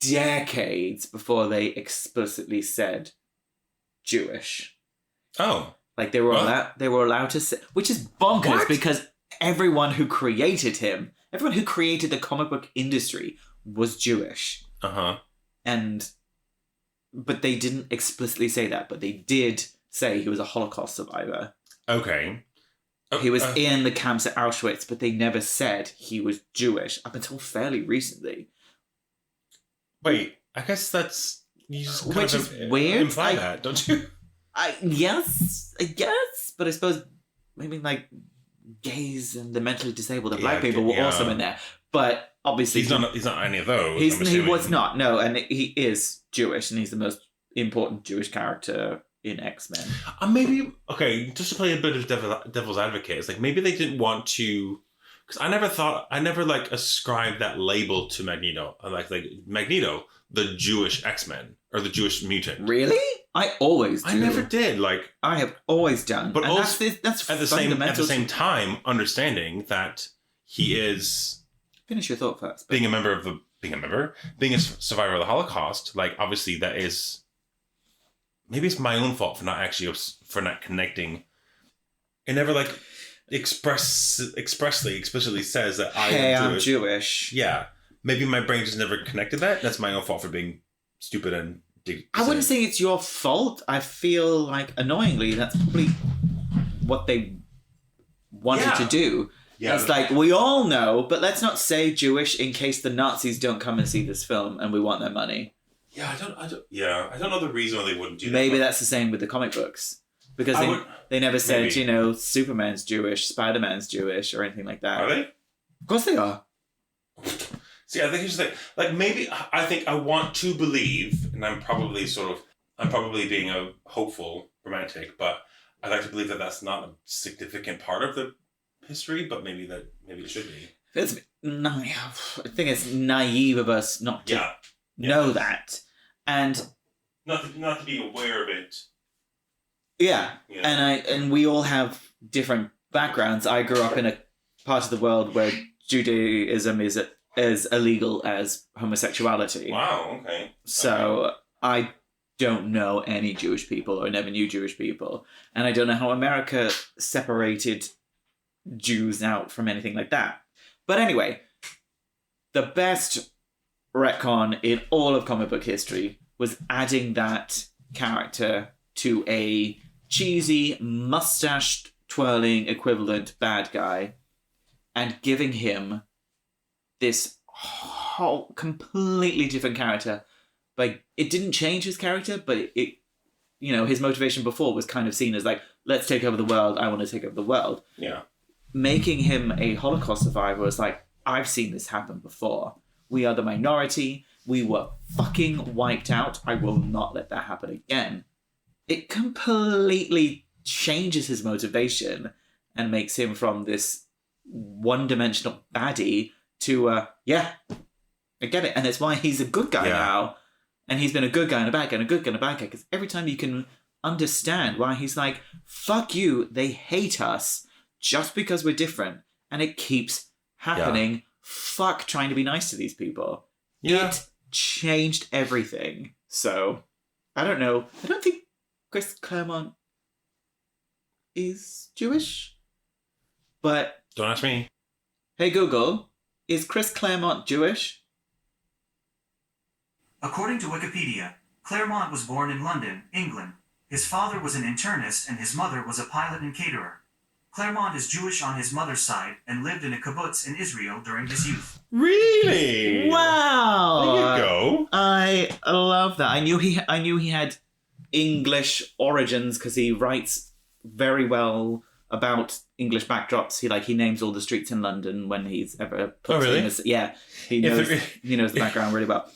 decades before they explicitly said Jewish. Oh. Like they were allowed to say, which is bonkers because everyone who created him, everyone who created the comic book industry was Jewish. Uh-huh. But they didn't explicitly say that, but they did say he was a Holocaust survivor. Okay. He was in the camps at Auschwitz, but they never said he was Jewish up until fairly recently. Wait, I guess that's... You just which is weird. Imply that, don't you? Yes, I guess. But I suppose maybe like gays and the mentally disabled and black people were also in there. But obviously... He's not any of those, he was not, no. And he is Jewish, and he's the most important Jewish character in X-Men. Maybe, okay, just to play a bit of devil's advocate, it's like maybe they didn't want to... Because I never like ascribed that label to Magneto. Like Magneto, the Jewish X-Men, or the Jewish mutant. Really? I always do. I never did. Like I have always done. But and also, that's at the same time, understanding that he is... Finish your thought first. Being a survivor of the Holocaust, like obviously that is... Maybe it's my own fault for not connecting. It never like... explicitly says that I'm Jewish. Yeah. Maybe my brain just never connected that. That's my own fault for being stupid and... I wouldn't say it's your fault. I feel like, annoyingly, that's probably what they wanted to do. Yeah. It's like, we all know, but let's not say Jewish in case the Nazis don't come and see this film and we want their money. Yeah, I don't know the reason why they wouldn't do that. Maybe that's the same with the comic books. Because they never said, maybe. you know, Superman's Jewish, Spider-Man's Jewish, or anything like that. Are they? Of course they are. See, I think it's just like maybe I think I want to believe, and I'm probably being a hopeful romantic, but I'd like to believe that that's not a significant part of the history, but maybe it should be. I think it's naive of us not to know that, and not to be aware of it. Yeah, and we all have different backgrounds. I grew up in a part of the world where Judaism is as illegal as homosexuality. Wow, okay. So I don't know any Jewish people or never knew Jewish people. And I don't know how America separated Jews out from anything like that. But anyway, the best retcon in all of comic book history was adding that character to a cheesy, mustached, twirling equivalent bad guy and giving him this whole completely different character. Like, it didn't change his character, but it you know, his motivation before was kind of seen as like, let's take over the world, I want to take over the world. Yeah. Making him a Holocaust survivor was like, I've seen this happen before. We are the minority. We were fucking wiped out. I will not let that happen again. It completely changes his motivation and makes him from this one-dimensional baddie to, yeah, I get it. And it's why he's a good guy now. And he's been a good guy and a bad guy and a good guy and a bad guy. Because every time you can understand why he's like, fuck you, they hate us just because we're different. And it keeps happening. Yeah. Fuck trying to be nice to these people. Yeah. It changed everything. So, I don't know. I don't think Chris Claremont is Jewish. But... Don't ask me. Hey Google, is Chris Claremont Jewish? According to Wikipedia, Claremont was born in London, England. His father was an internist and his mother was a pilot and caterer. Claremont is Jewish on his mother's side and lived in a kibbutz in Israel during his youth. Really? Wow! There you go. I love that. I knew he had English origins because he writes very well about English backdrops. He names all the streets in London when he's ever put. Oh, really? He knows the background really well.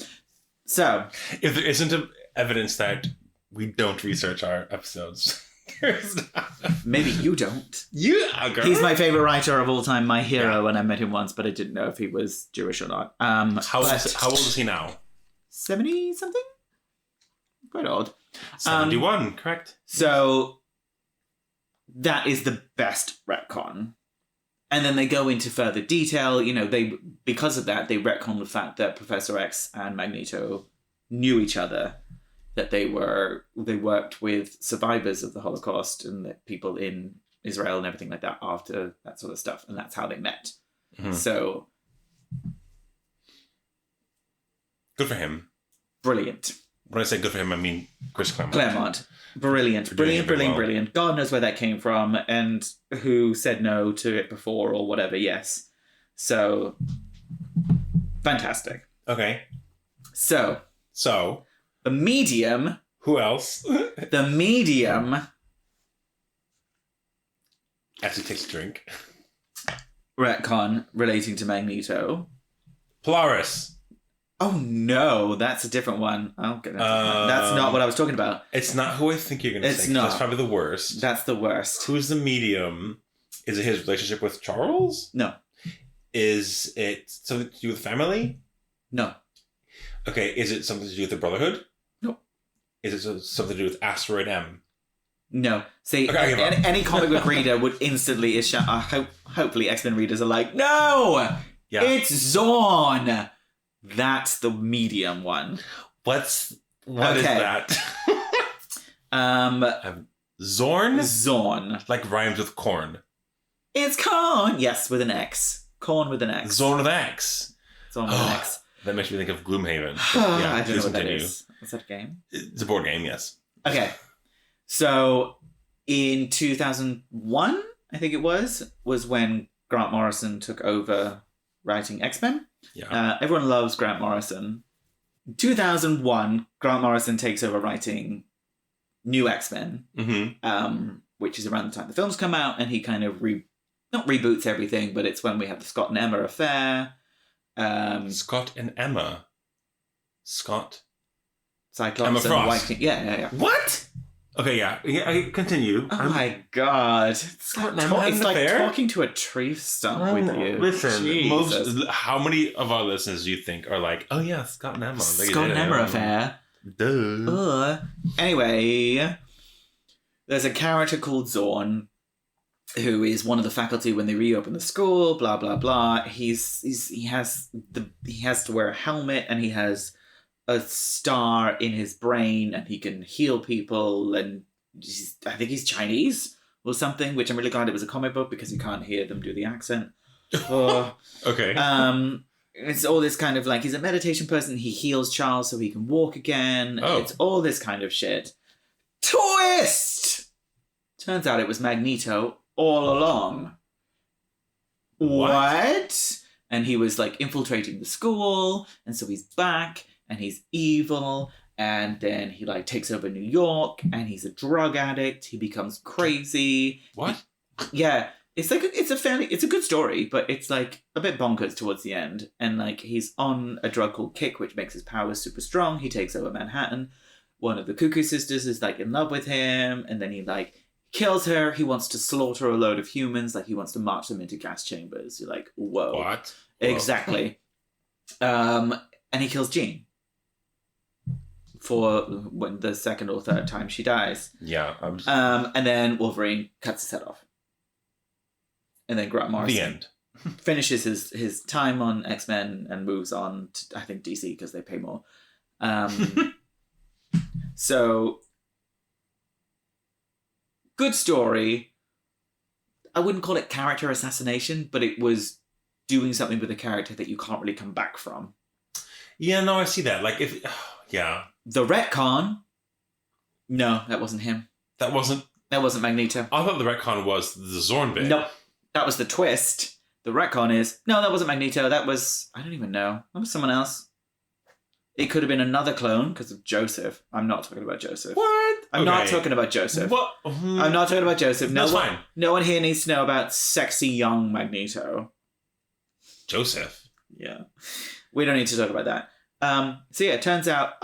So, if there isn't evidence that we don't research our episodes, there's not. Maybe you don't. Girl. He's my favorite writer of all time, my hero, and I met him once, but I didn't know if he was Jewish or not. How old is he now? 70 something? Quite old. 71, correct. So that is the best retcon. And then they go into further detail. You know, because of that, they retcon the fact that Professor X and Magneto knew each other, that they worked with survivors of the Holocaust and that people in Israel and everything like that after that sort of stuff, and that's how they met. Mm-hmm. So good for him. Brilliant. When I say good for him, I mean Chris Claremont. Brilliant. Brilliant. God knows where that came from and who said no to it before or whatever, yes. So, fantastic. Okay. So. The Medium. Who else? The Medium. Actually takes a drink. Retcon relating to Magneto. Polaris. Oh no, that's a different one. That's not what I was talking about. It's not who I think you're going to say. It's not. That's probably the worst. That's the worst. Who's the Medium? Is it his relationship with Charles? No. Is it something to do with family? No. Okay, is it something to do with the Brotherhood? No. Is it something to do with Asteroid M? No. See, any comic book reader would instantly hopefully X-Men readers are like, no! Yeah. It's Zorn! That's the Medium one. What is that? Zorn? Zorn. Like rhymes with corn. It's corn. Yes, with an X. Corn with an X. Zorn with an X. Zorn with an X. That makes me think of Gloomhaven. Yeah, I don't know what that is. Is that a game? It's a board game, yes. Okay. So, in 2001, I think it was when Grant Morrison took over writing X-Men. Yeah. Everyone loves Grant Morrison. 2001, Grant Morrison takes over writing New X-Men, which is around the time the films come out, and he kind of not reboots everything, but it's when we have the Scott and Emma affair. Scott and Emma. Scott. Cyclops Emma and Frost. White King. Yeah. What? Okay, yeah. Continue. Oh my god. Scott and Emma had It's an like affair? talking to a tree stump with you. Listen, Jesus. how many of our listeners do you think are like, oh yeah, Scott and Emma? Like, Scott and Emma affair. Duh. Anyway, there's a character called Zorn who is one of the faculty when they reopen the school, blah blah blah. He has to wear a helmet, and he has a star in his brain, and he can heal people, and I think he's Chinese or something, which I'm really glad it was a comic book because you can't hear them do the accent. Okay. It's all this kind of like, he's a meditation person, he heals Charles so he can walk again. Oh. It's all this kind of shit. Twist! Turns out it was Magneto all along. What? And he was like infiltrating the school, and so he's back, and he's evil, and then he like takes over New York, and he's a drug addict. He becomes crazy. What? Yeah. It's like it's a good story, but it's like a bit bonkers towards the end. And like he's on a drug called Kick, which makes his powers super strong. He takes over Manhattan. One of the Cuckoo Sisters is like in love with him, and then he like kills her. He wants to slaughter a load of humans, like he wants to march them into gas chambers. You're like, whoa. What? Exactly. And he kills Jean for when the second or third time she dies. Yeah. And then Wolverine cuts his head off. And then Grant Morrison The end. finishes his time on X-Men and moves on to, I think, DC because they pay more. So, good story. I wouldn't call it character assassination, but it was doing something with a character that you can't really come back from. Yeah, no, I see that. Like, yeah. The retcon, no, that wasn't him. That wasn't Magneto. I thought the retcon was the Zorn bit. Nope. That was the twist. The retcon is, no, that wasn't Magneto. That was, I don't even know. That was someone else. It could have been another clone because of Joseph. I'm not talking about Joseph. What? I'm not talking about Joseph. What? I'm not talking about Joseph. That's fine. No one here needs to know about sexy young Magneto. Joseph. Yeah. We don't need to talk about that. So yeah, it turns out,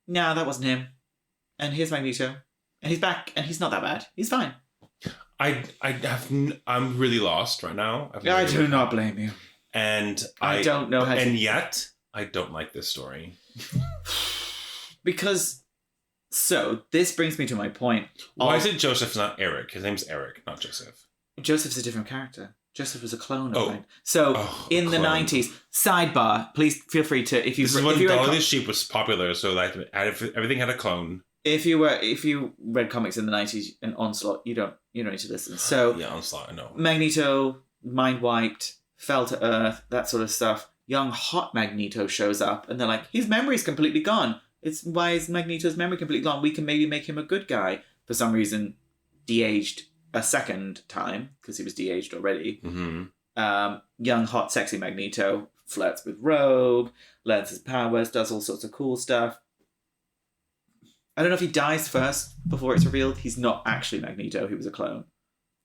no, that wasn't him. And here's Magneto. And he's back, and he's not that bad. He's fine. I'm really lost right now. I do not blame you. And I don't know how to... And yet, I don't like this story. Because... So, this brings me to my point. Why is it Joseph, not Eric? His name's Eric, not Joseph. Joseph's a different character. Joseph was a clone of mine. So, in the 90s, sidebar, please feel free to... This is when Dolly the Sheep was popular, so like everything had a clone. If you read comics in the 90s and Onslaught, you don't need to listen. So yeah, Onslaught, I know. Magneto, mind wiped, fell to Earth, that sort of stuff. Young hot Magneto shows up, and they're like, his memory's completely gone. Why is Magneto's memory completely gone? We can maybe make him a good guy. For some reason, de-aged a second time because he was de-aged already. Mm-hmm. Young hot sexy Magneto flirts with Rogue, learns his powers, does all sorts of cool stuff. I don't know if he dies first before it's revealed. He's not actually Magneto. He was a clone.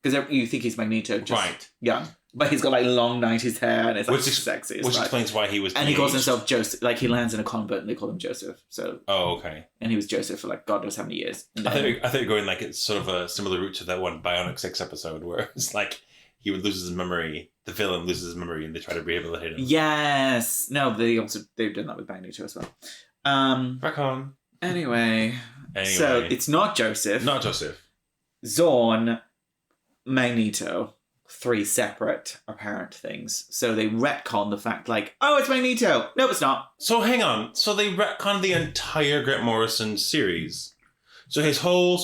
Because you think he's Magneto just young. But he's got like long 90s hair and it's like sexy. Which explains why he was And he calls himself Joseph. Like he lands in a convent and they call him Joseph. So. Oh, okay. And he was Joseph for like God knows how many years. I thought you were going like it's sort of a similar route to that one Bionic 6 episode where it's like he would lose his memory. The villain loses his memory and they try to rehabilitate him. Yes. No, they've done that with Magneto as well. Retcon. Anyway, so it's not Joseph. Not Joseph. Zorn, Magneto, 3 separate apparent things. So they retcon the fact like, oh, it's Magneto. No, it's not. So hang on. So they retconned the entire Grant Morrison series. So his whole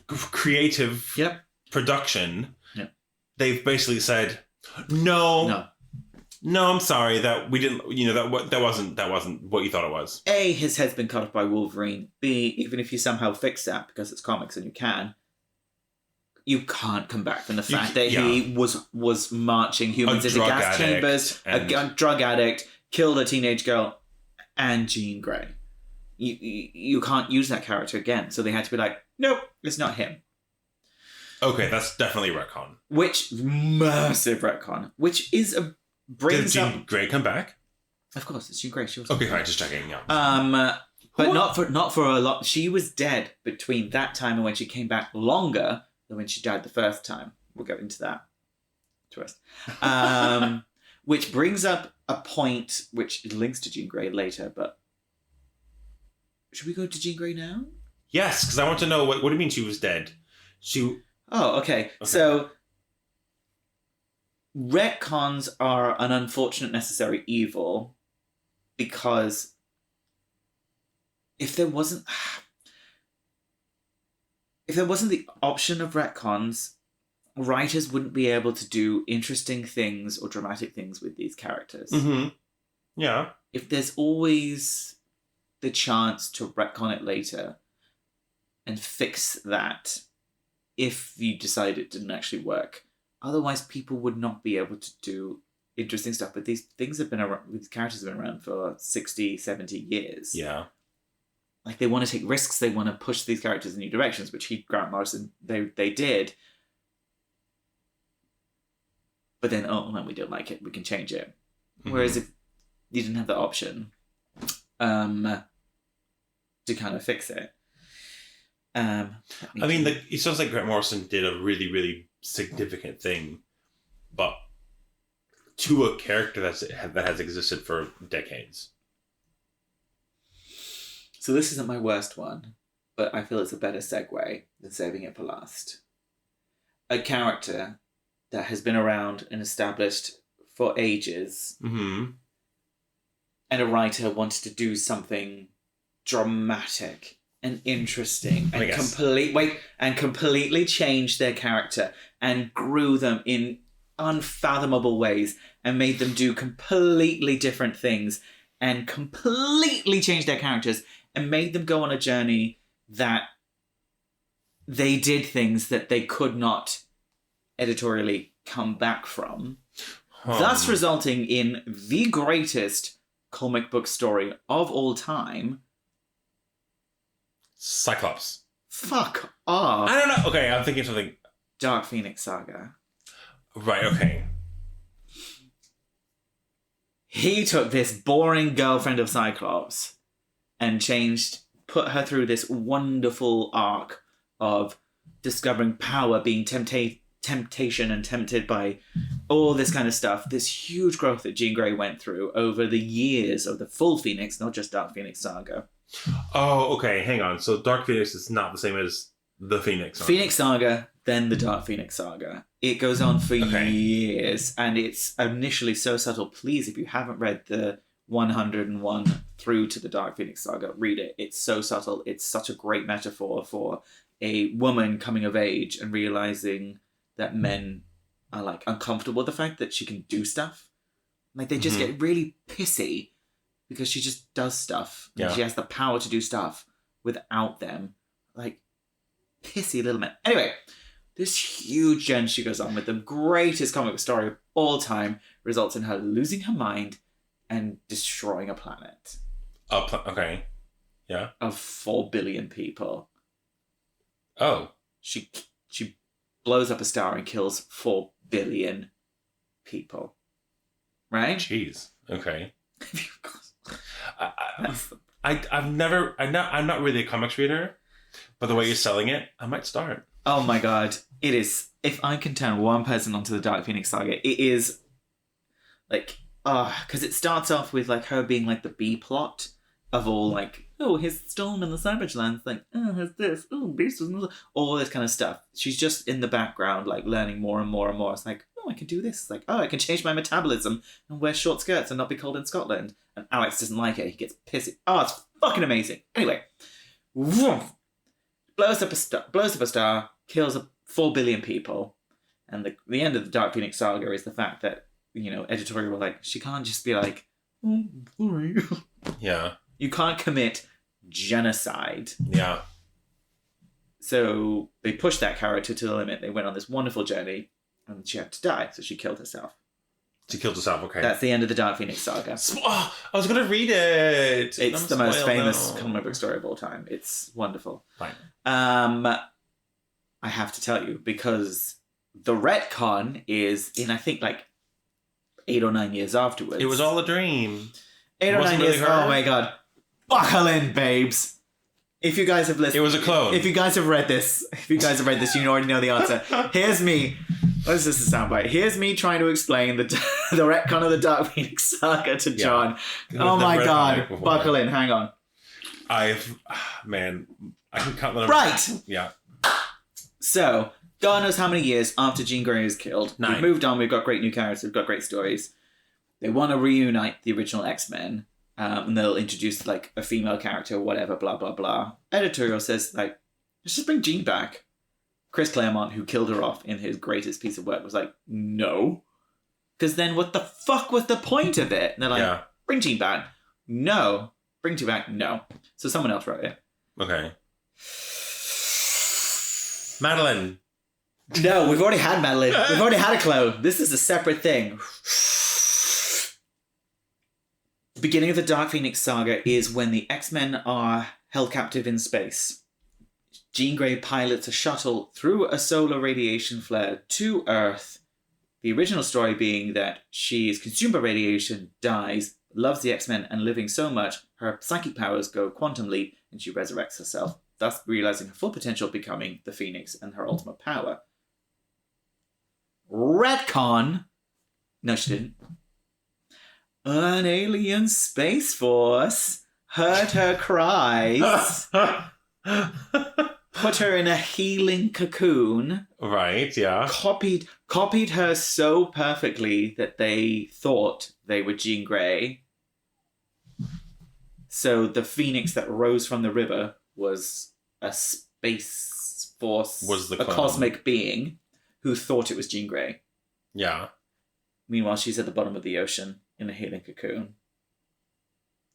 creative production, they've basically said, no, I'm sorry that we didn't. That wasn't what you thought it was. A, his head's been cut off by Wolverine. B, even if you somehow fix that because it's comics and you can, you can't come back from the fact that he was marching humans into gas chambers, a drug addict, killed a teenage girl, and Jean Grey. You can't use that character again. So they had to be like, nope, it's not him. Okay, that's definitely retcon. Which massive retcon. Which is Did Jean Grey come back? Of course, it's Jean Grey. She was okay, fine, just checking. Yeah. But not for a lot. She was dead between that time and when she came back longer than when she died the first time. We'll go into that twist. Which brings up a point which links to Jean Grey later. But should we go to Jean Grey now? Yes, because I want to know what do you mean she was dead? Oh, okay. So, retcons are an unfortunate necessary evil because if there wasn't the option of retcons, writers wouldn't be able to do interesting things or dramatic things with these characters. Mm-hmm. Yeah. If there's always the chance to retcon it later and fix that, if you decide it didn't actually work. Otherwise, people would not be able to do interesting stuff. But these things have been around, these characters have been around for 60, 70 years. Yeah. Like, they want to take risks, they want to push these characters in new directions, which Grant Morrison, they did. But then, no, we don't like it, we can change it. Mm-hmm. Whereas if you didn't have the option to kind of fix it, it sounds like Grant Morrison did a really, really significant thing, but to a character that has existed for decades. So this isn't my worst one, but I feel it's a better segue than saving it for last. A character that has been around and established for ages, mm-hmm. and a writer wanted to do something dramatic and interesting and completely changed their character and grew them in unfathomable ways and made them do completely different things and completely changed their characters and made them go on a journey that they did things that they could not editorially come back from, thus resulting in the greatest comic book story of all time. Cyclops. Fuck off. I don't know. Okay, I'm thinking of something. Dark Phoenix Saga. Right, okay. He took this boring girlfriend of Cyclops and put her through this wonderful arc of discovering power, being temptation and tempted by all this kind of stuff. This huge growth that Jean Grey went through over the years of the full Phoenix, not just Dark Phoenix Saga. Oh, okay, hang on. So Dark Phoenix is not the same as the Phoenix Saga. Phoenix Saga, then the Dark Phoenix Saga. It goes on for years, and it's initially so subtle. Please, if you haven't read the 101 through to the Dark Phoenix Saga, read it. It's so subtle. It's such a great metaphor for a woman coming of age and realizing that men are like uncomfortable with the fact that she can do stuff. Like, they just get really pissy because she just does stuff. And she has the power to do stuff without them. Like, pissy little men. Anyway, this huge journey she goes on with the greatest comic book story of all time results in her losing her mind and destroying a planet. Okay. Yeah. Of 4 billion people. Oh. She blows up a star and kills 4 billion people. Right? Jeez. Okay. I'm not really a comics reader, but the way you're selling it, I might start. Oh my god. It is, if I can turn one person onto the Dark Phoenix Saga, it is like, because it starts off with like her being like the B plot of all like, oh, here's Storm in the Savage Lands, like, oh, here's this, oh, Beast, all this kind of stuff. She's just in the background, like, learning more and more and more. It's like, oh, I can do this. It's like, oh, I can change my metabolism and wear short skirts and not be cold in Scotland. And Alex doesn't like it. He gets pissy. Oh, it's fucking amazing. Anyway, woof, blows up a star, kills 4 billion people. And the end of the Dark Phoenix Saga is the fact that, you know, editorial were like, she can't just be like, oh, sorry. Yeah. You can't commit genocide. Yeah. So they pushed that character to the limit. They went on this wonderful journey, and she had to die, so she killed herself. She killed herself, okay. That's the end of the Dark Phoenix saga. Oh, I was going to read it. It's the most famous comic book story of all time. It's wonderful. Fine. I have to tell you, because the retcon is in, I think, like 8 or 9 years afterwards. It was all a dream. 8 or 9 years. Really Oh my god. Buckle in, babes. If you guys have listened, it was a clone. If you guys have read this, you already know the answer. Here's me. What is this, a soundbite? Here's me trying to explain the retcon of the Dark Phoenix saga to John. Oh my god. Buckle in. Hang on. I can count the number. Right. Yeah. So, God knows how many years after Jean Grey was killed. 9. We've moved on. We've got great new characters. We've got great stories. They want to reunite the original X-Men. And they'll introduce, like, a female character or whatever, blah, blah, blah. Editorial says, like, let's just bring Jean back. Chris Claremont, who killed her off in his greatest piece of work, was like, no. Because then what the fuck was the point of it? And they're like, bring Jean back. No. Bring Jean back. No. So someone else wrote it. Okay. Madeline. No, we've already had Madeline. We've already had a clone. This is a separate thing. The beginning of the Dark Phoenix saga is when the X-Men are held captive in space. Jean Grey pilots a shuttle through a solar radiation flare to Earth. The original story being that she is consumed by radiation, dies, loves the X-Men, and living so much, her psychic powers go quantum leap and she resurrects herself, thus realizing her full potential, becoming the Phoenix and her ultimate power. Retcon. No, she didn't. An alien space force heard her cries, put her in a healing cocoon. Right, yeah. Copied her so perfectly that they thought they were Jean Grey. So the Phoenix that rose from the river was a space force, a cosmic being who thought it was Jean Grey. Yeah. Meanwhile, she's at the bottom of the ocean in a healing cocoon.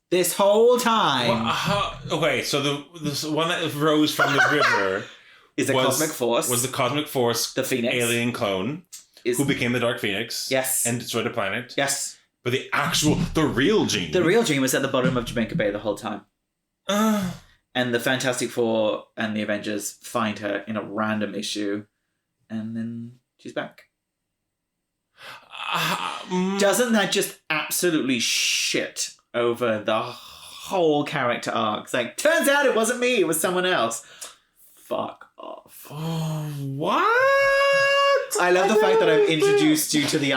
This whole time. Okay, so the one that rose from the river is a cosmic force. Was the cosmic force the Phoenix alien clone who became the Dark Phoenix? Yes. And destroyed the planet? Yes. But the real Jean. The real Jean was at the bottom of Jamaica Bay the whole time. And the Fantastic Four and the Avengers find her in a random issue, and then she's back. Doesn't that just absolutely shit over the whole character arc? It's like, turns out it wasn't me, it was someone else. Fuck off. Oh, what? I love the fact that I've introduced you to the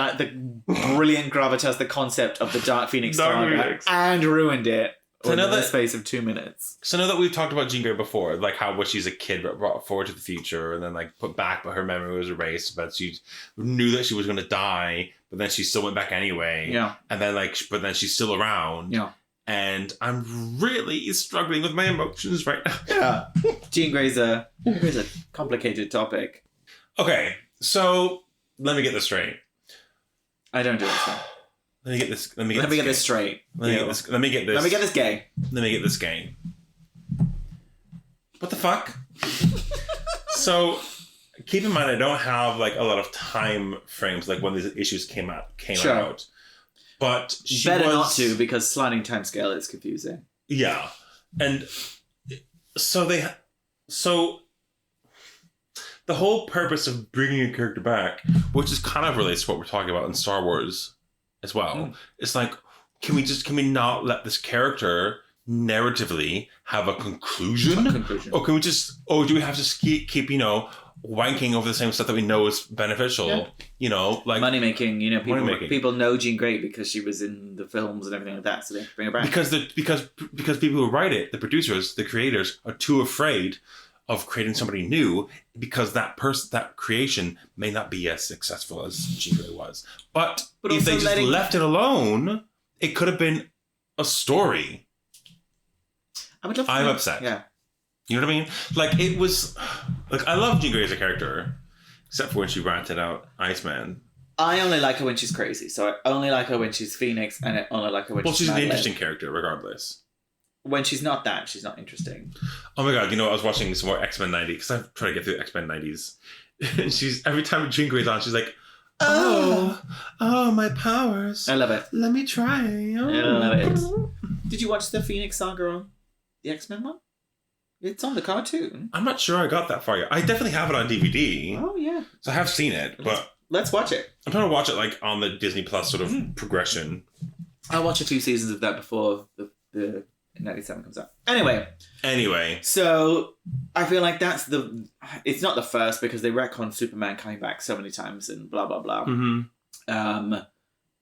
brilliant gravitas, the concept of the Dark Phoenix saga, and ruined it in the space of 2 minutes. So now that we've talked about Jean Grey before, like how when she's a kid brought forward to the future and then like put back, but her memory was erased, but she knew that she was going to die, but then she still went back anyway. Yeah. And then but then she's still around. Yeah. And I'm really struggling with my emotions right now. Yeah. Jean Grey's a complicated topic. Okay, so let me get this straight. I don't do this. Let me get this straight. Let me get this game. What the fuck? So, keep in mind, I don't have like a lot of time frames, like when these issues came out. But she better not to, because sliding timescale is confusing. Yeah, and so the whole purpose of bringing a character back, which is kind of relates to what we're talking about in Star Wars as well. It's like, can we not let this character narratively have a conclusion? Or can we do we have to keep wanking over the same stuff that we know is beneficial? Yeah. Like money making, people know Jean Grey because she was in the films and everything like that, so they bring her back. Because people who write it, the producers, the creators, are too afraid of creating somebody new because that creation may not be as successful as Jean Grey was. But if they just left it alone, it could have been a story. I'm upset. Yeah. You know what I mean? Like, it was... Like, I love Jean Grey as a character, except for when she ranted out Iceman. I only like her when she's crazy, so I only like her when she's Phoenix, and I only like her when she's an Madeline. interesting character, regardless. when she's not that, she's not interesting. Oh my god, I was watching some more X-Men 90 because I'm trying to get through X-Men 90s. And she's, every time a drink goes on, she's like, oh, my powers. I love it. Let me try. Oh. I love it. Did you watch the Phoenix Saga on the X-Men one? It's on the cartoon. I'm not sure I got that far yet. I definitely have it on DVD. Oh, yeah. So I have seen it, but... Let's watch it. I'm trying to watch it like on the Disney Plus sort of progression. I'll watch a few seasons of that before the 97 comes out. Anyway. So, I feel like that's it's not the first because they retcon Superman coming back so many times and blah, blah, blah. Mm-hmm.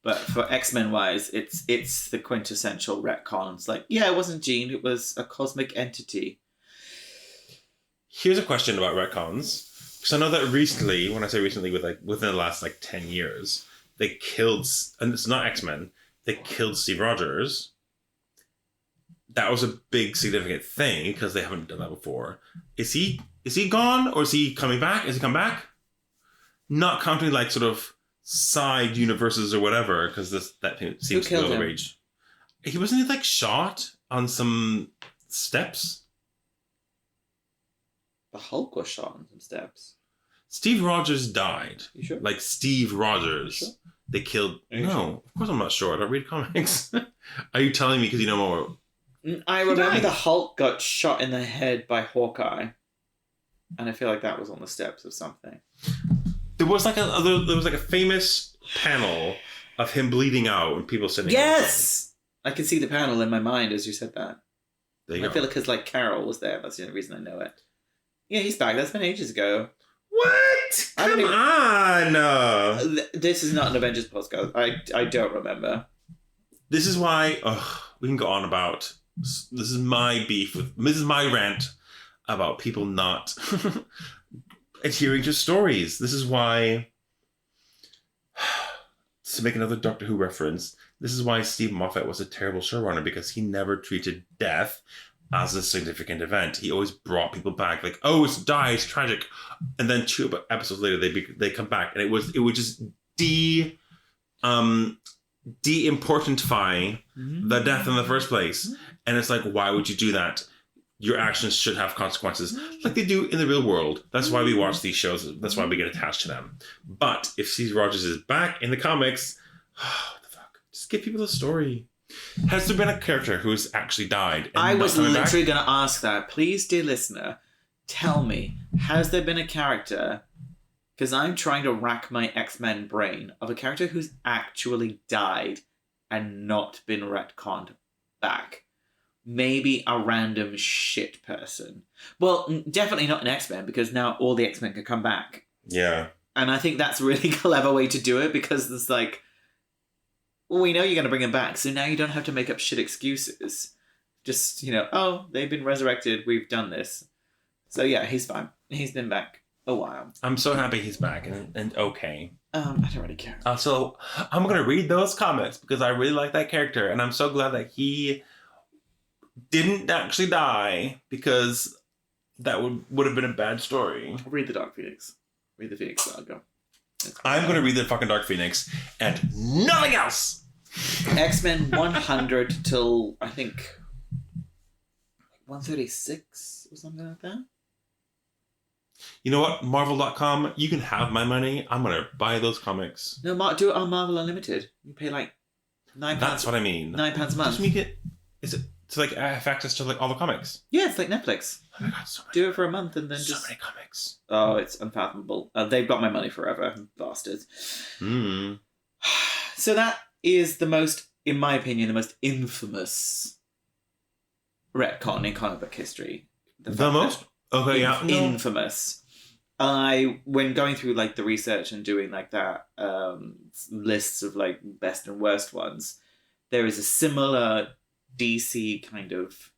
But for X-Men wise, it's the quintessential retcon. It's like, yeah, it wasn't Jean, it was a cosmic entity. Here's a question about retcons. Because I know that recently, when I say recently, within the last 10 years, they killed, and it's not X-Men, they killed Steve Rogers. That was a big significant thing because they haven't done that before. Is he gone or is he coming back? Is he come back? Not counting sort of side universes or whatever, because that seems to go rage. He wasn't shot on some steps. The Hulk was shot on some steps. Steve Rogers died. You sure? Steve Rogers. Sure? They killed... No, sure? Of course I'm not sure. I don't read comics. Are you telling me because you know more? I remember the Hulk got shot in the head by Hawkeye. And I feel like that was on the steps of something. There was a famous panel of him bleeding out and people sitting... Yes! I can see the panel in my mind as you said that. There you go. I feel like because Carol was there. That's the only reason I know it. Yeah, he's back. That's been ages ago. What? Come on! This is not an Avengers podcast. I don't remember. This is why we can go on about... This is my beef with... This is my rant about people not adhering to stories. This is why... To make another Doctor Who reference, this is why Steve Moffat was a terrible showrunner, because he never treated death as a significant event. He always brought people back, it's die, it's tragic, and then 2 episodes later they come back, and it would just de-importantify the death in the first place. And it's why would you do that? Your actions should have consequences, like they do in the real world. That's why we watch these shows. That's why we get attached to them. But if Steve Rogers is back in the comics, what the fuck? Just give people the story. Has there been a character who's actually died? I was literally going to ask that. Please, dear listener, tell me, has there been a character, because I'm trying to rack my X-Men brain, of a character who's actually died and not been retconned back? Maybe a random shit person. Well, definitely not an X-Men, because now all the X-Men can come back. Yeah. And I think that's a really clever way to do it, because it's we know you're going to bring him back, so now you don't have to make up shit excuses. Just, they've been resurrected, we've done this. So yeah, he's fine. He's been back a while. I'm so happy he's back and okay. I don't really care. So I'm going to read those comics because I really like that character, and I'm so glad that he didn't actually die, because that would have been a bad story. Read the Dark Phoenix. Read the Phoenix Saga. I'm going to read the fucking Dark Phoenix and nothing else. X-Men 100 till, I think, 136 or something like that. You know what? Marvel.com, you can have my money. I'm going to buy those comics. No, do it on Marvel Unlimited. You pay £9. That's what I mean. £9 a month. Just make it... Is it to have access to all the comics? Yeah, it's like Netflix. Oh my god, so many. Do it for a month and then so many comics. Oh, it's unfathomable. They've got my money forever, bastards. So that is in my opinion, the most infamous retcon in comic book history. The most? Okay, yeah. Infamous. When going through the research and doing that lists of best and worst ones, there is a similar DC kind of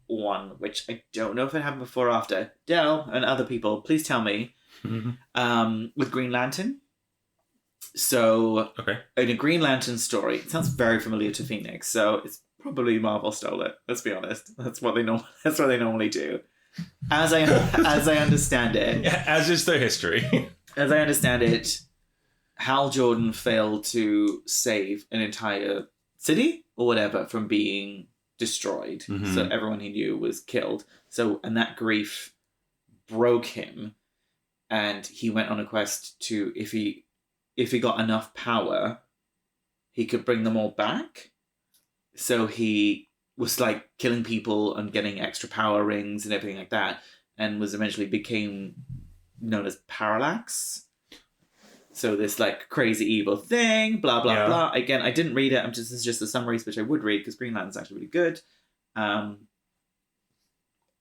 one, which I don't know if it happened before or after. Del and other people, please tell me. With Green Lantern. So, okay. In a Green Lantern story, it sounds very familiar to Phoenix, so it's probably Marvel stole it. Let's be honest. That's what they normally do. As I understand it, yeah, as is their history. As I understand it, Hal Jordan failed to save an entire city or whatever from being destroyed. Mhm. So everyone he knew was killed. So, and that grief broke him. And he went on a quest to, if he got enough power, he could bring them all back. So he was like killing people and getting extra power rings and everything like that, and was eventually became known as Parallax. So this like crazy evil thing, blah blah blah. Again, I didn't read it. This is just the summaries, which I would read because Green Lantern's actually really good. And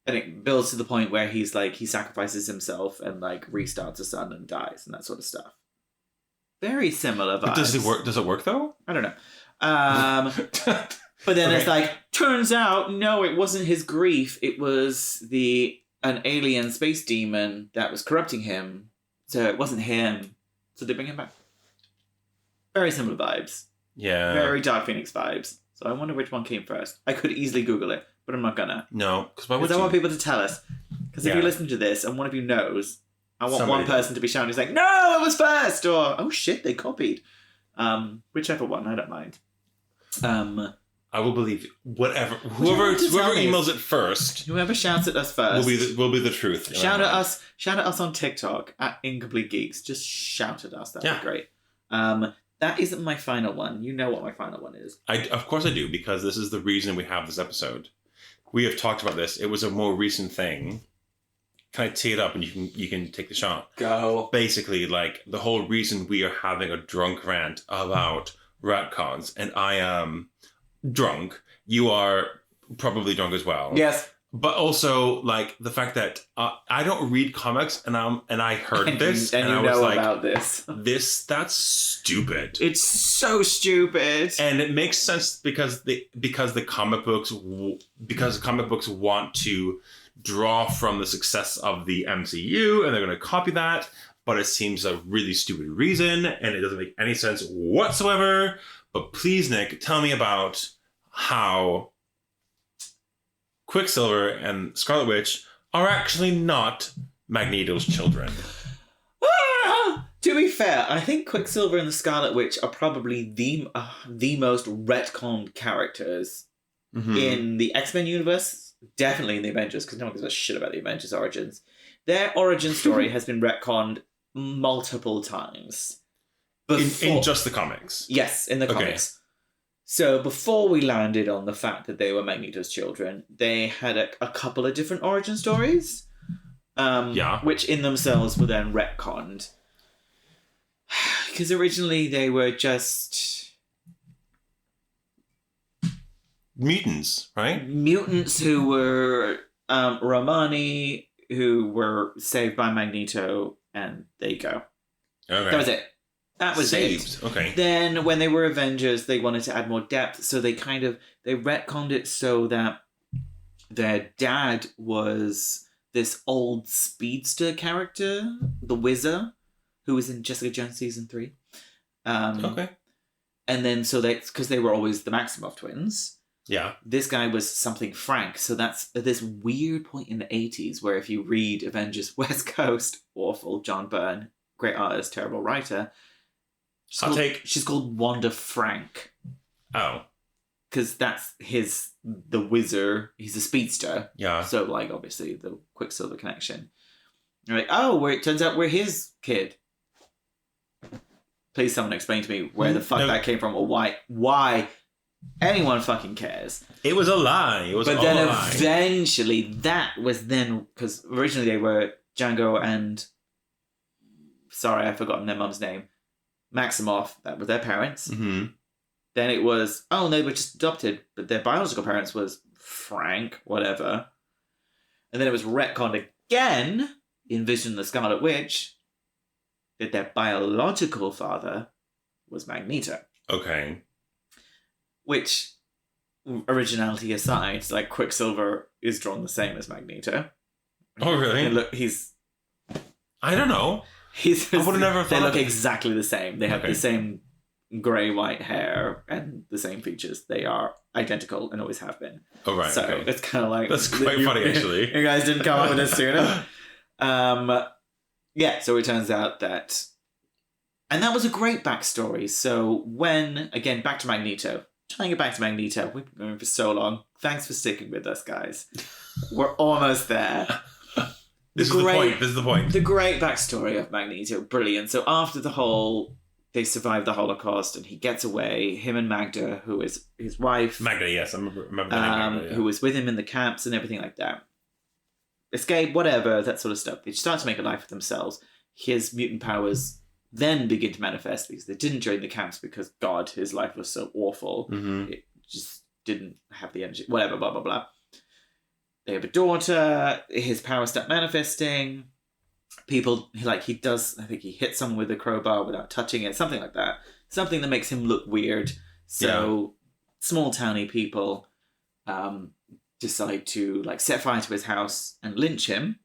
it builds to the point where he's like he sacrifices himself and like restarts the sun and dies and that sort of stuff. Very similar vibes. But does it work? Does it work though? I don't know. But then it's like, turns out, no, it wasn't his grief. It was an alien space demon that was corrupting him. So it wasn't him. So they bring him back. Very similar vibes. Yeah. Very Dark Phoenix vibes. So I wonder which one came first. I could easily Google it, but I'm not gonna. No, because why would Because I you? want people to tell us. Because if you listen to this and one of you knows, I want Somebody one person to be shouting, like, no, it was first! Or, oh shit, they copied. Whichever one, I don't mind. I will believe whatever. you Whoever want to tell me? emails it first Whoever shouts at us first will be the truth. Shout at us. Shout at us on TikTok at Incomplete Geeks. Just shout at us. That'd be great. That isn't my final one. You know what my final one is. Of course I do, because this is the reason we have this episode. We have talked about this. It was a more recent thing. Can I tee it up and you can take the shot? Go. Basically, like the whole reason we are having a drunk rant about retcons, and I am drunk. You are probably drunk as well. Yes. But also, like the fact that I don't read comics, and I heard this, and you I was know like, about this. That's stupid. It's so stupid. And it makes sense because the comic books want to draw from the success of the MCU, and they're going to copy that. But it seems a really stupid reason, and it doesn't make any sense whatsoever. But please, Nick, tell me about how Quicksilver and Scarlet Witch are actually not Magneto's children. To be fair, I think Quicksilver and the Scarlet Witch are probably the most retconned characters in the X-Men universe. Definitely in the Avengers, because no one gives a shit about the Avengers' origins. Their origin story has been retconned multiple times. In just the comics? Yes, in the comics. So before we landed on the fact that they were Magneto's children, they had a couple of different origin stories. Which in themselves were then retconned. Because originally they were just mutants, right? Mutants who were Romani, who were saved by Magneto, and there you go. Okay. That was it. That was saved. it. Okay. Then when they were Avengers, they wanted to add more depth, so they retconned it so that their dad was this old speedster character, the Wizard, who was in Jessica Jones season 3. Okay. And then because they were always the Maximoff twins. Yeah. This guy was something Frank, so that's this weird point in the 80s where if you read Avengers West Coast, awful, John Byrne, great artist, terrible writer. She's called Wanda Frank. Oh. Because that's the Wizard, he's a speedster. Yeah. So, like, obviously, the Quicksilver connection. You're like, it turns out we're his kid. Please someone explain to me where the fuck that came from, or why anyone fucking cares. It was a lie. But then eventually that was then, because originally they were Django and, sorry, I've forgotten their mum's name, Maximoff, that were their parents. Mm-hmm. Then it was, they were just adopted, but their biological parents was Frank, whatever. And then it was retconned again in Vision the Scarlet Witch that their biological father was Magneto. Okay. Which, originality aside, like Quicksilver is drawn the same as Magneto. Oh, really? And look, I don't know. I would have never thought. They look exactly the same. They have the same grey-white hair and the same features. They are identical and always have been. Oh, right. So okay. it's kind of like... That's quite funny, actually. You guys didn't come up with this sooner. So it turns out that... And that was a great backstory. So when, again, back to Magneto, trying to get back to Magneto. We've been going for so long. Thanks for sticking with us, guys. We're almost there. This is the point. The great backstory of Magneto. Brilliant. So after they survive the Holocaust and he gets away, him and Magda, who is his wife. Magda, yes. I remember the name Magda, yeah. Who was with him in the camps and everything like that. Escape, whatever, that sort of stuff. They start to make a life for themselves. His mutant powers then begin to manifest because they didn't join the camps because, God, his life was so awful. Mm-hmm. It just didn't have the energy. Whatever, blah, blah, blah. They have a daughter. His powers start manifesting. People, I think he hits someone with a crowbar without touching it. Something like that. Something that makes him look weird. So, small towny people decide to set fire to his house and lynch him.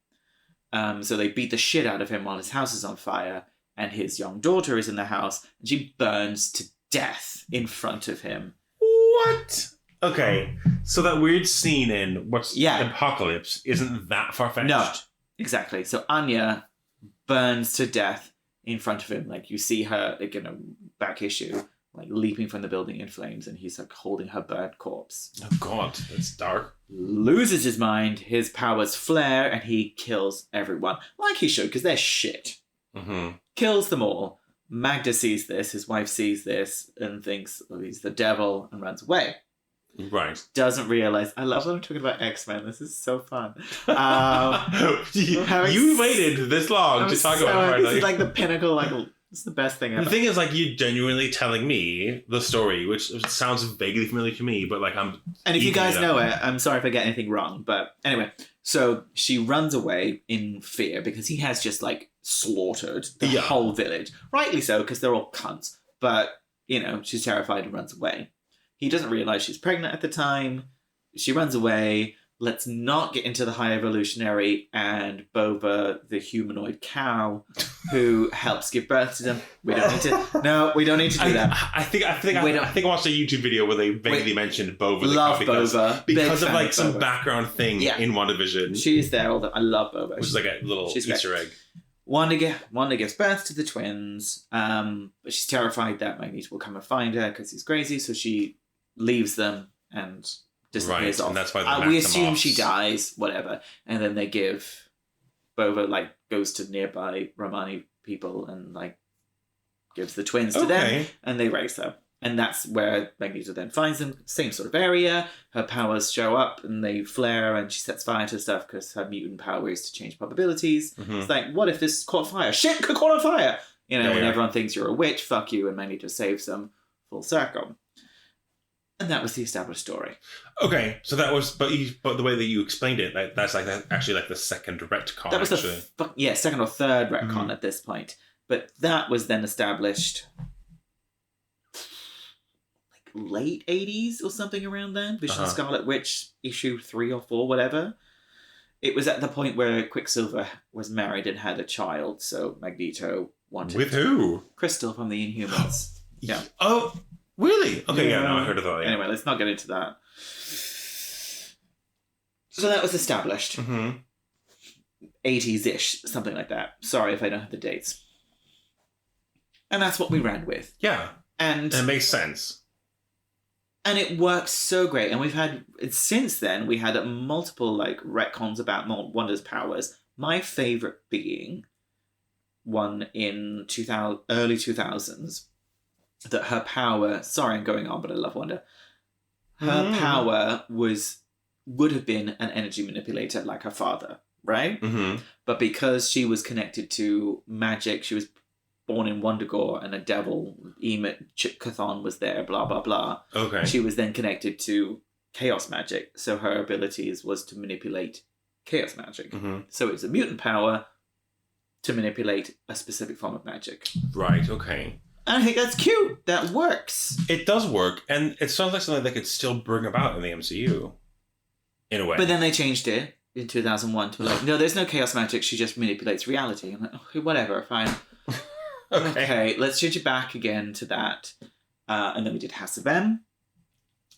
So they beat the shit out of him while his house is on fire, and his young daughter is in the house, and she burns to death in front of him. What? Okay, so that weird scene in Apocalypse isn't that far-fetched? No, exactly. So Anya burns to death in front of him. You see her, in a back issue, leaping from the building in flames, and he's holding her burnt corpse. Oh God, that's dark. Loses his mind, his powers flare, and he kills everyone. Like he should, because they're shit. Mm-hmm. Kills them all. Magda sees this, his wife sees this, and thinks he's the devil, and runs away. Right. Doesn't realize. I love when I'm talking about X-Men. This is so fun. You waited this long to talk about it. This is the pinnacle. It's the best thing ever. The thing is, you genuinely telling me the story, which sounds vaguely familiar to me, but I'm. And if you guys know it, I'm sorry if I get anything wrong. But anyway, so she runs away in fear because he has just slaughtered the whole village. Rightly so, because they're all cunts. But she's terrified and runs away. He doesn't realize she's pregnant at the time. She runs away. Let's not get into the High Evolutionary and Bova, the humanoid cow, who helps give birth to them. We don't need to. No, we don't need to do that. I think I watched a YouTube video where they vaguely mentioned Bova. Love Bova because of some Bova. Background thing in WandaVision. She's there all the. I love Bova. Which is a little Easter egg. Wanda gives birth to the twins, but she's terrified that Magneto will come and find her because he's crazy, so she leaves them and disappears off. And that's why we assume she dies, whatever, and then they give Bova goes to nearby Romani people and gives the twins to them, and they raise her. And that's where Magneto then finds them. Same sort of area. Her powers show up and they flare, and she sets fire to stuff because her mutant power is to change probabilities. Mm-hmm. It's what if this caught fire? Shit, could caught on fire! When everyone thinks you're a witch, fuck you, and Magneto saves them. Full circle. And that was the established story. Okay, so that was, but the way that you explained it, that's actually the second retcon. That was the second or third retcon at this point. But that was then established late 80s or something around then. Vision of Scarlet Witch issue 3 or 4, whatever. It was at the point where Quicksilver was married and had a child, so Magneto wanted... With who? Crystal from the Inhumans. Yeah. Oh, really? Okay, I heard of that. Yeah. Anyway, let's not get into that. So that was established. Mm-hmm. 80s-ish, something like that. Sorry if I don't have the dates. And that's what we ran with. Yeah. And it makes sense. And it works so great. And we've had, since then, we had multiple retcons about Wanda's powers. My favourite being one in early 2000s. That her power, sorry I'm going on, but I love Wanda. Her power would have been an energy manipulator like her father, right? Mm-hmm. But because she was connected to magic, she was born in Wundagore and a devil, Chithon was there, blah, blah, blah. Okay. She was then connected to chaos magic, so her abilities was to manipulate chaos magic. Mm-hmm. So it's a mutant power to manipulate a specific form of magic. Right, okay. And I think that's cute. That works. It does work, and it sounds like something they could still bring about in the MCU. In a way. But then they changed it in 2001 to no, there's no chaos magic, she just manipulates reality. I'm okay, whatever, fine. Okay, let's change it back again to that. And then we did House of M.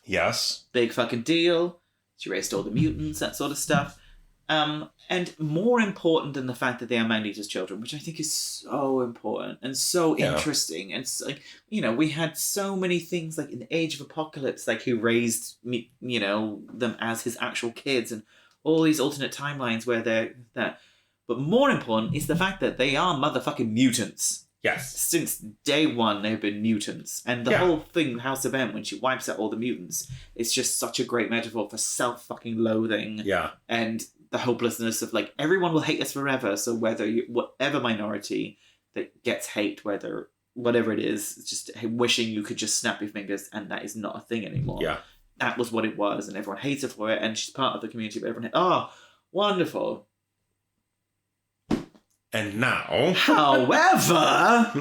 Yes. Big fucking deal. She erased all the mutants, that sort of stuff. And more important than the fact that they are Magneto's children, which I think is so important and so interesting. And so, like, you know, we had so many things like in the Age of Apocalypse, like who raised, you know, them as his actual kids, and all these alternate timelines where they're that. But more important is the fact that they are motherfucking mutants. Yes. Since day one, they've been mutants. And the whole thing, House of M, when she wipes out all the mutants, it's just such a great metaphor for self-fucking-loathing. Yeah. And the hopelessness of, like, everyone will hate us forever, so whatever minority that gets hate, whatever it is, it's just wishing you could just snap your fingers, and that is not a thing anymore. Yeah. That was what it was, and everyone hates her for it, and she's part of the community, but everyone oh, wonderful. And now... However...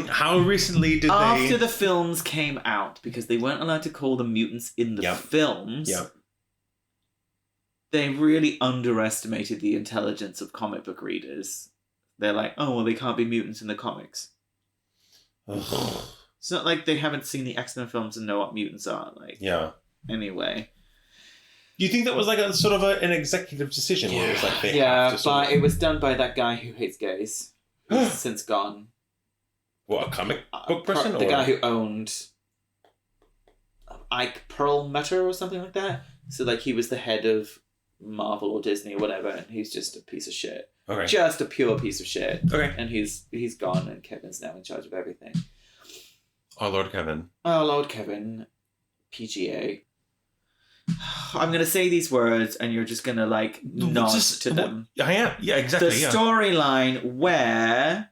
How recently did after the films came out, because they weren't allowed to call them mutants in the films, they really underestimated the intelligence of comic book readers. They're like, oh, well, they can't be mutants in the comics. It's not like they haven't seen the X-Men films and know what mutants are. Like, anyway. Do you think that was like a sort of an executive decision? Where it was like they have to but it was done by that guy who hates gays. Who's since gone. What, a comic book person? The guy who owned Ike Perlmutter or something like that. So like he was the head of Marvel or Disney or whatever, and he's just a piece of shit. Okay. Just a pure piece of shit. Okay. And he's gone, and Kevin's now in charge of everything. Oh, Lord Kevin. Oh, Lord Kevin. PGA. I'm going to say these words and you're just going to like nod to them. I am. Yeah, exactly. The storyline where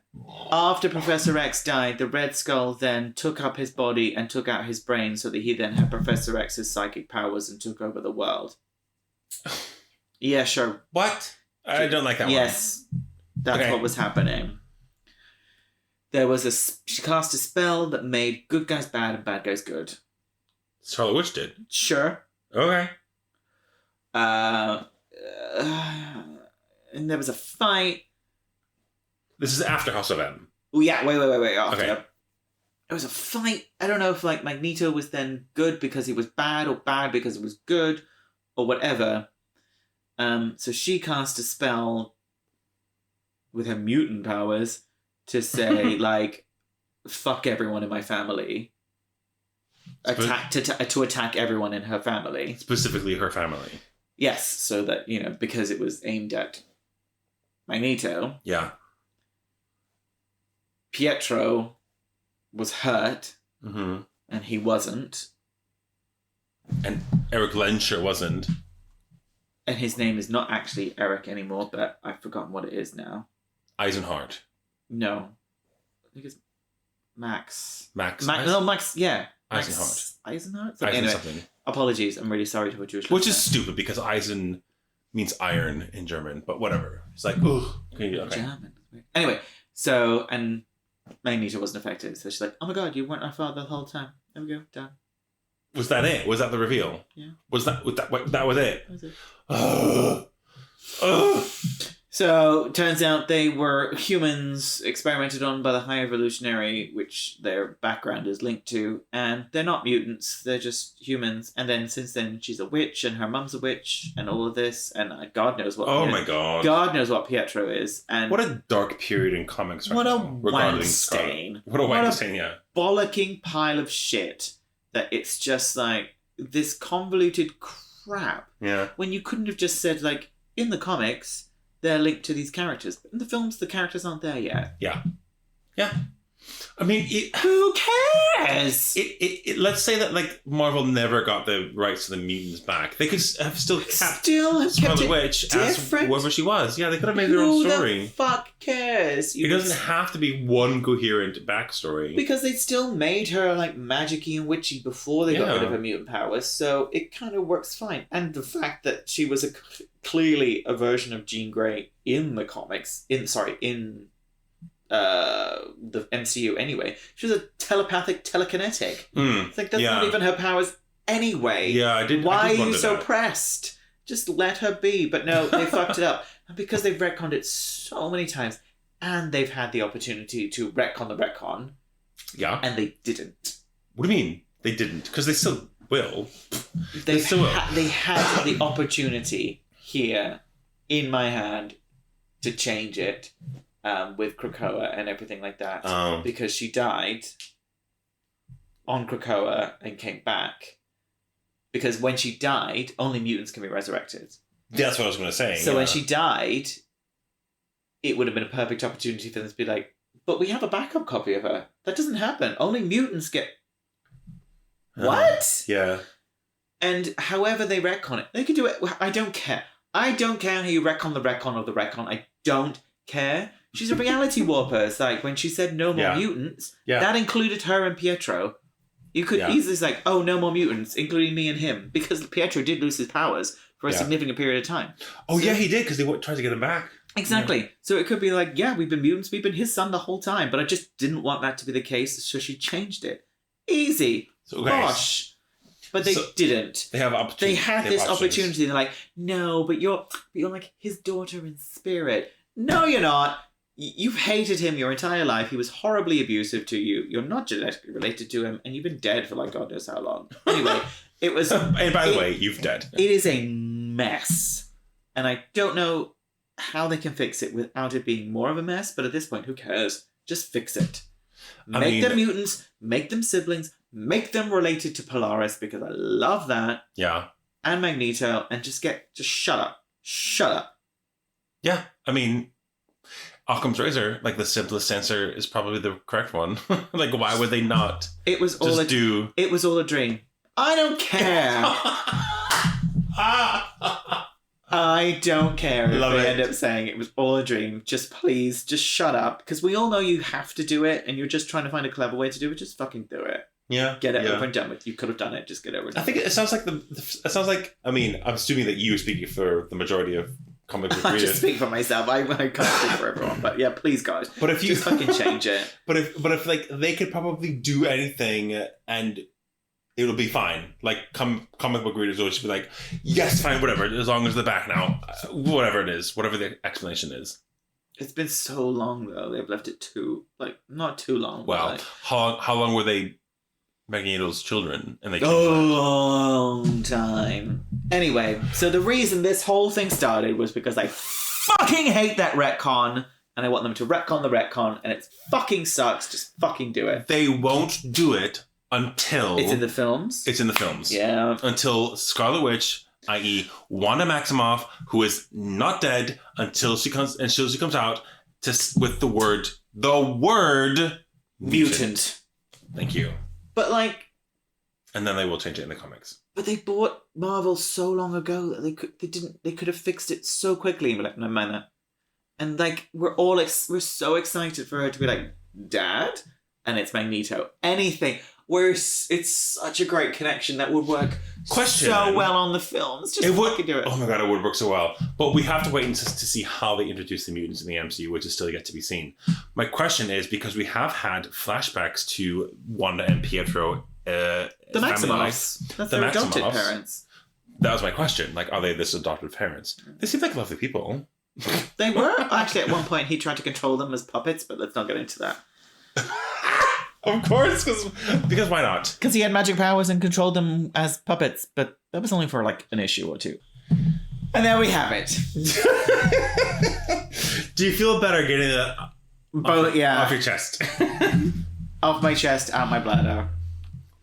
after Professor X died, the Red Skull then took up his body and took out his brain so that he then had Professor X's psychic powers and took over the world. Yeah, sure. What? I don't like that one. Yes. That's what was happening. There was she cast a spell that made good guys bad and bad guys good. Scarlet Witch did? Sure. Okay. And there was a fight. This is after House of M. Oh yeah, wait. After. Okay. There was a fight. I don't know if like Magneto was then good because he was bad or bad because he was good or whatever. So she cast a spell with her mutant powers to say like, fuck everyone in my family. To attack everyone in her family. Specifically her family. Yes, so that, you know, because it was aimed at Magneto. Yeah. Pietro was hurt. Mm-hmm. And he wasn't. And Eric Lensher wasn't. And his name is not actually Eric anymore, but I've forgotten what it is now. Eisenhart. No. I think it's Max. Max, yeah. Eisenhart. Eisenhart? Eisen anyway, something. Apologies, I'm really sorry to a Jewish Which is stupid because Eisen means iron in German, but whatever. It's like, ooh. Okay. German. Anyway, so, and Magneto wasn't affected, so she's like, oh my god, you weren't our father the whole time. There we go, done. Was that it? Was that the reveal? Yeah. That was it? That was it. Ugh. So, turns out they were humans experimented on by the High Evolutionary, which their background is linked to, and they're not mutants, they're just humans. And then, since then, she's a witch, and her mum's a witch, and all of this, and God knows what... Oh my god. God knows what Pietro is. And what a dark period in comics right now. What a wank stain. What a wank stain, yeah. Bollocking pile of shit that it's just like this convoluted crap. Yeah. When you couldn't have just said, like, in the comics... they're linked to these characters. But in the films, the characters aren't there yet. Yeah. I mean, who cares? Let's say that like Marvel never got the rights to the mutants back. They could have still kept Scarlet Witch as whoever she was. Yeah, they could have made their own story. Who the fuck cares? It doesn't have to be one coherent backstory. Because they still made her like magic-y and witchy before they got rid of her mutant powers, so it kind of works fine. And the fact that she was clearly a version of Jean Grey in the comics, in the MCU anyway. She was a telepathic telekinetic. It's like, that's not even her powers anyway. Yeah, I did. Why are you so pressed? Just let her be. But no, they fucked it up. And because they've retconned it so many times, and they've had the opportunity to retcon the retcon. Yeah. And they didn't. What do you mean? They didn't? Because they still will. They had the opportunity here in my hand to change it with Krakoa and everything like that because she died on Krakoa and came back. Because when she died, only mutants can be resurrected. That's what I was going to say. So when she died, it would have been a perfect opportunity for them to be like, but we have a backup copy of her. That doesn't happen. Only mutants get... What? Yeah. And however they retcon it, they can do it. I don't care. I don't care how you retcon the retcon of the retcon. I don't care. She's a reality warper. It's like when she said no more mutants, that included her and Pietro. You could easily say, oh, no more mutants, including me and him, because Pietro did lose his powers for a significant period of time. Oh, so, yeah, he did, because they tried to get him back. Exactly. Yeah. So it could be like, yeah, we've been mutants, we've been his son the whole time, but I just didn't want that to be the case, so she changed it. Easy. Gosh. But they didn't. They have opportunity. They had this opportunity. They're like, no, but you're like his daughter in spirit. No, you're not. You've hated him your entire life. He was horribly abusive to you. You're not genetically related to him, and you've been dead for like God knows how long. Anyway, it was... And by the way, you've dead. It is a mess. And I don't know how they can fix it without it being more of a mess, but at this point, who cares? Just fix it. Make them mutants, make them siblings, make them related to Polaris, because I love that. Yeah. And Magneto, and just shut up. Shut up. Yeah, I mean... Occam's razor, like the simplest answer, is probably the correct one. Like, why would they not? It was all It was all a dream. I don't care. I don't care if they end up saying it was all a dream. Just please, just shut up, because we all know you have to do it, and you're just trying to find a clever way to do it. Just fucking do it. Yeah, get it over and done with. You could have done it. Just get over it. I think it sounds like I mean, I'm assuming that you are speaking for the majority of comic book readers. I just speak for myself. I can't speak for everyone. But yeah, please, guys. But if you just fucking change it. But if like they could probably do anything and it'll be fine. Like comic book readers will just be like, yes, fine, whatever, as long as they're back now, whatever it is, whatever the explanation is. It's been so long though. They've left it not too long. Well, like, how long were they Magneto's children? And they a long time. Anyway, so the reason this whole thing started was because I fucking hate that retcon, and I want them to retcon the retcon, and it fucking sucks. Just fucking do it. They won't do it until it's in the films. It's in the films. Yeah. Until Scarlet Witch, i.e., Wanda Maximoff, who is not dead until she comes out with the word mutant. Thank you. But like, and then they will change it in the comics. But they bought Marvel so long ago that they could have fixed it so quickly and be like, no man. And like we're so excited for her to be like, Dad, and it's Magneto. Anything. It's such a great connection that would work so well on the films. Just fucking do it. Oh my god, it would work so well. But we have to wait to see how they introduce the mutants in the MCU, which is still yet to be seen. My question is, because we have had flashbacks to Wanda and Pietro, the Maximoffs. That's their adopted parents. That was my question. Like, are they this adopted parents? They seem like lovely people. They were. Actually, at one point, he tried to control them as puppets, but let's not get into that. Of course, because why not? Because he had magic powers and controlled them as puppets, but that was only for like an issue or two. And there we have it. Do you feel better getting it off your chest? Off my chest, out my bladder.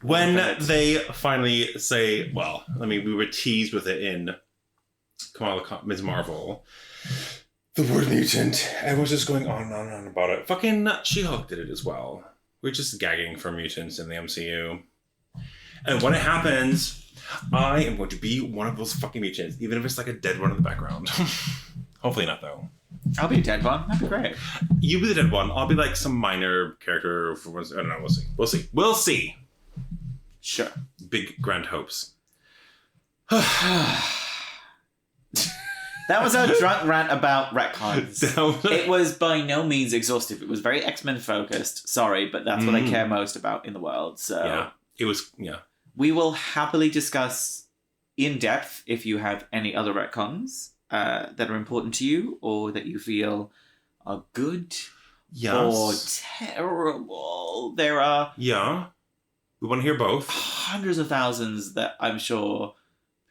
When they finally say, well, we were teased with it in Ms. Marvel, the word mutant, everyone's just going on and on about it. Fucking She-Hulk did it as well. We're just gagging for mutants in the MCU. And when it happens, I am going to be one of those fucking mutants, even if it's like a dead one in the background. Hopefully not, though. I'll be a dead one. That'd be great. You be the dead one. I'll be like some minor character. I don't know. We'll see. Sure. Big grand hopes. That was our drunk rant about retcons. It was by no means exhaustive. It was very X-Men focused. Sorry, but that's what I care most about in the world. So yeah, it was. Yeah, we will happily discuss in depth if you have any other retcons that are important to you or that you feel are good or terrible. There are we want to hear both. Hundreds of thousands that I'm sure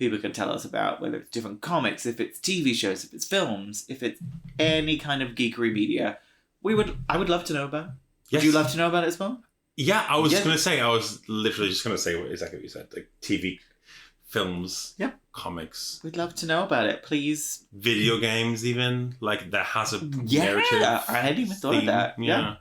people can tell us about, whether it's different comics, if it's TV shows, if it's films, if it's any kind of geekery media. I would love to know about it. Yes. Would you love to know about it as well? Yeah, I was literally just going to say exactly what you said. Like TV, films, comics. We'd love to know about it. Please. Video games even. Like that has a narrative. Yeah, I hadn't even thought of that. Yeah.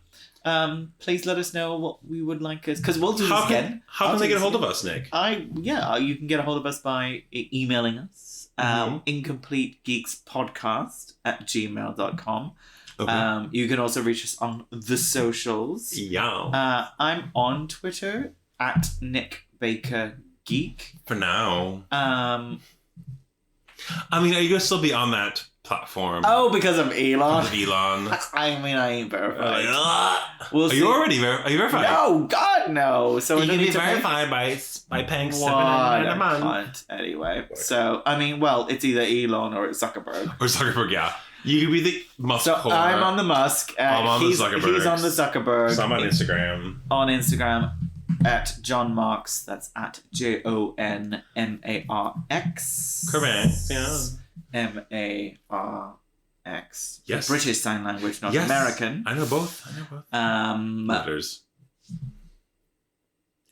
Please let us know what we would like us, because we'll do this again. How can they get a hold of us, Nick? You can get a hold of us by emailing us, incompletegeekspodcast@gmail.com. Okay. You can also reach us on the socials. Yeah. I'm on Twitter @NickBakerGeek. For now. I mean, are you going to still be on that platform? Oh, because of Elon. I mean, I ain't verified. Are you already verified? No, God, no. So you can be verified by paying $7.99 a month. Anyway, so I mean, well, it's either Elon or it's Zuckerberg. Yeah. You could be the Musk. So I'm on the Musk. I'm on the Zuckerberg. He's on the Zuckerberg. So I'm on Instagram. On Instagram @JohnMarks. That's @JONMARX. Correct. Yeah. MARX. Yes. British Sign Language, not American. I know both. Letters.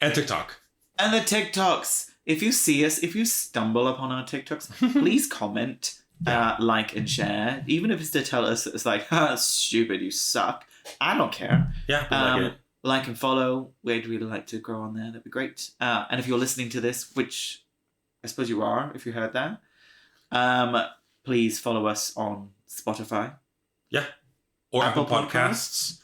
And TikTok. And the TikToks. If you see us, if you stumble upon our TikToks, please comment, like, and share. Even if it's to tell us it's like, stupid, you suck. I don't care. Yeah, like and follow. We'd really like to grow on there. That'd be great. And if you're listening to this, which I suppose you are, if you heard that, please follow us on Spotify. Yeah. Or Apple Podcasts.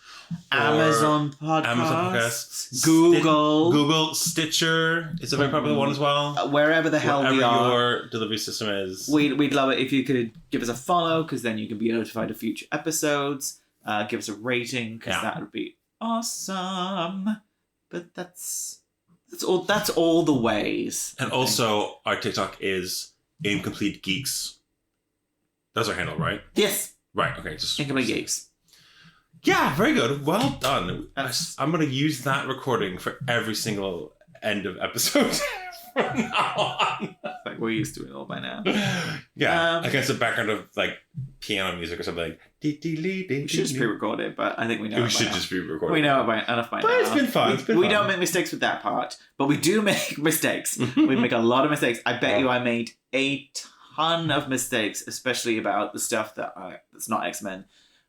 Amazon Podcasts. Google. Stitcher. It's a very popular one as well. Wherever the hell we are. Your delivery system is. We'd love it if you could give us a follow, because then you can be notified of future episodes. Give us a rating, because that would be awesome. But that's all the ways. And also, our TikTok is Incomplete Geeks. That's our handle, right? Yes. Right, okay. Just Incomplete Geeks. Yeah, very good. Well done. I'm going to use that recording for every single end of episode from now on. Like we're used to it all by now. Yeah, against a background of like piano music or something. We should just pre-record it, but I think we know. We should just pre-record. We know it enough by now. But it's been fun. We don't make mistakes with that part, but we do make mistakes. We make a lot of mistakes. I bet you I made a ton of mistakes, especially about the stuff that's not X-Men.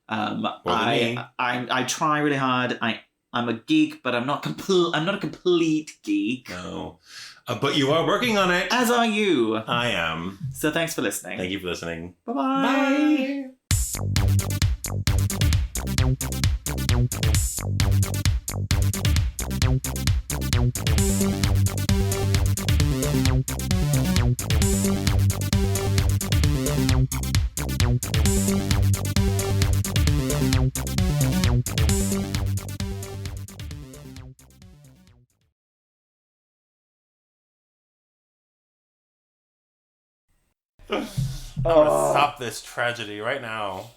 I try really hard. I'm a geek, but I'm not a complete geek. No. But you are working on it. As are you. I am. So thanks for listening. Thank you for listening. Bye-bye. I'm gonna stop this tragedy right now.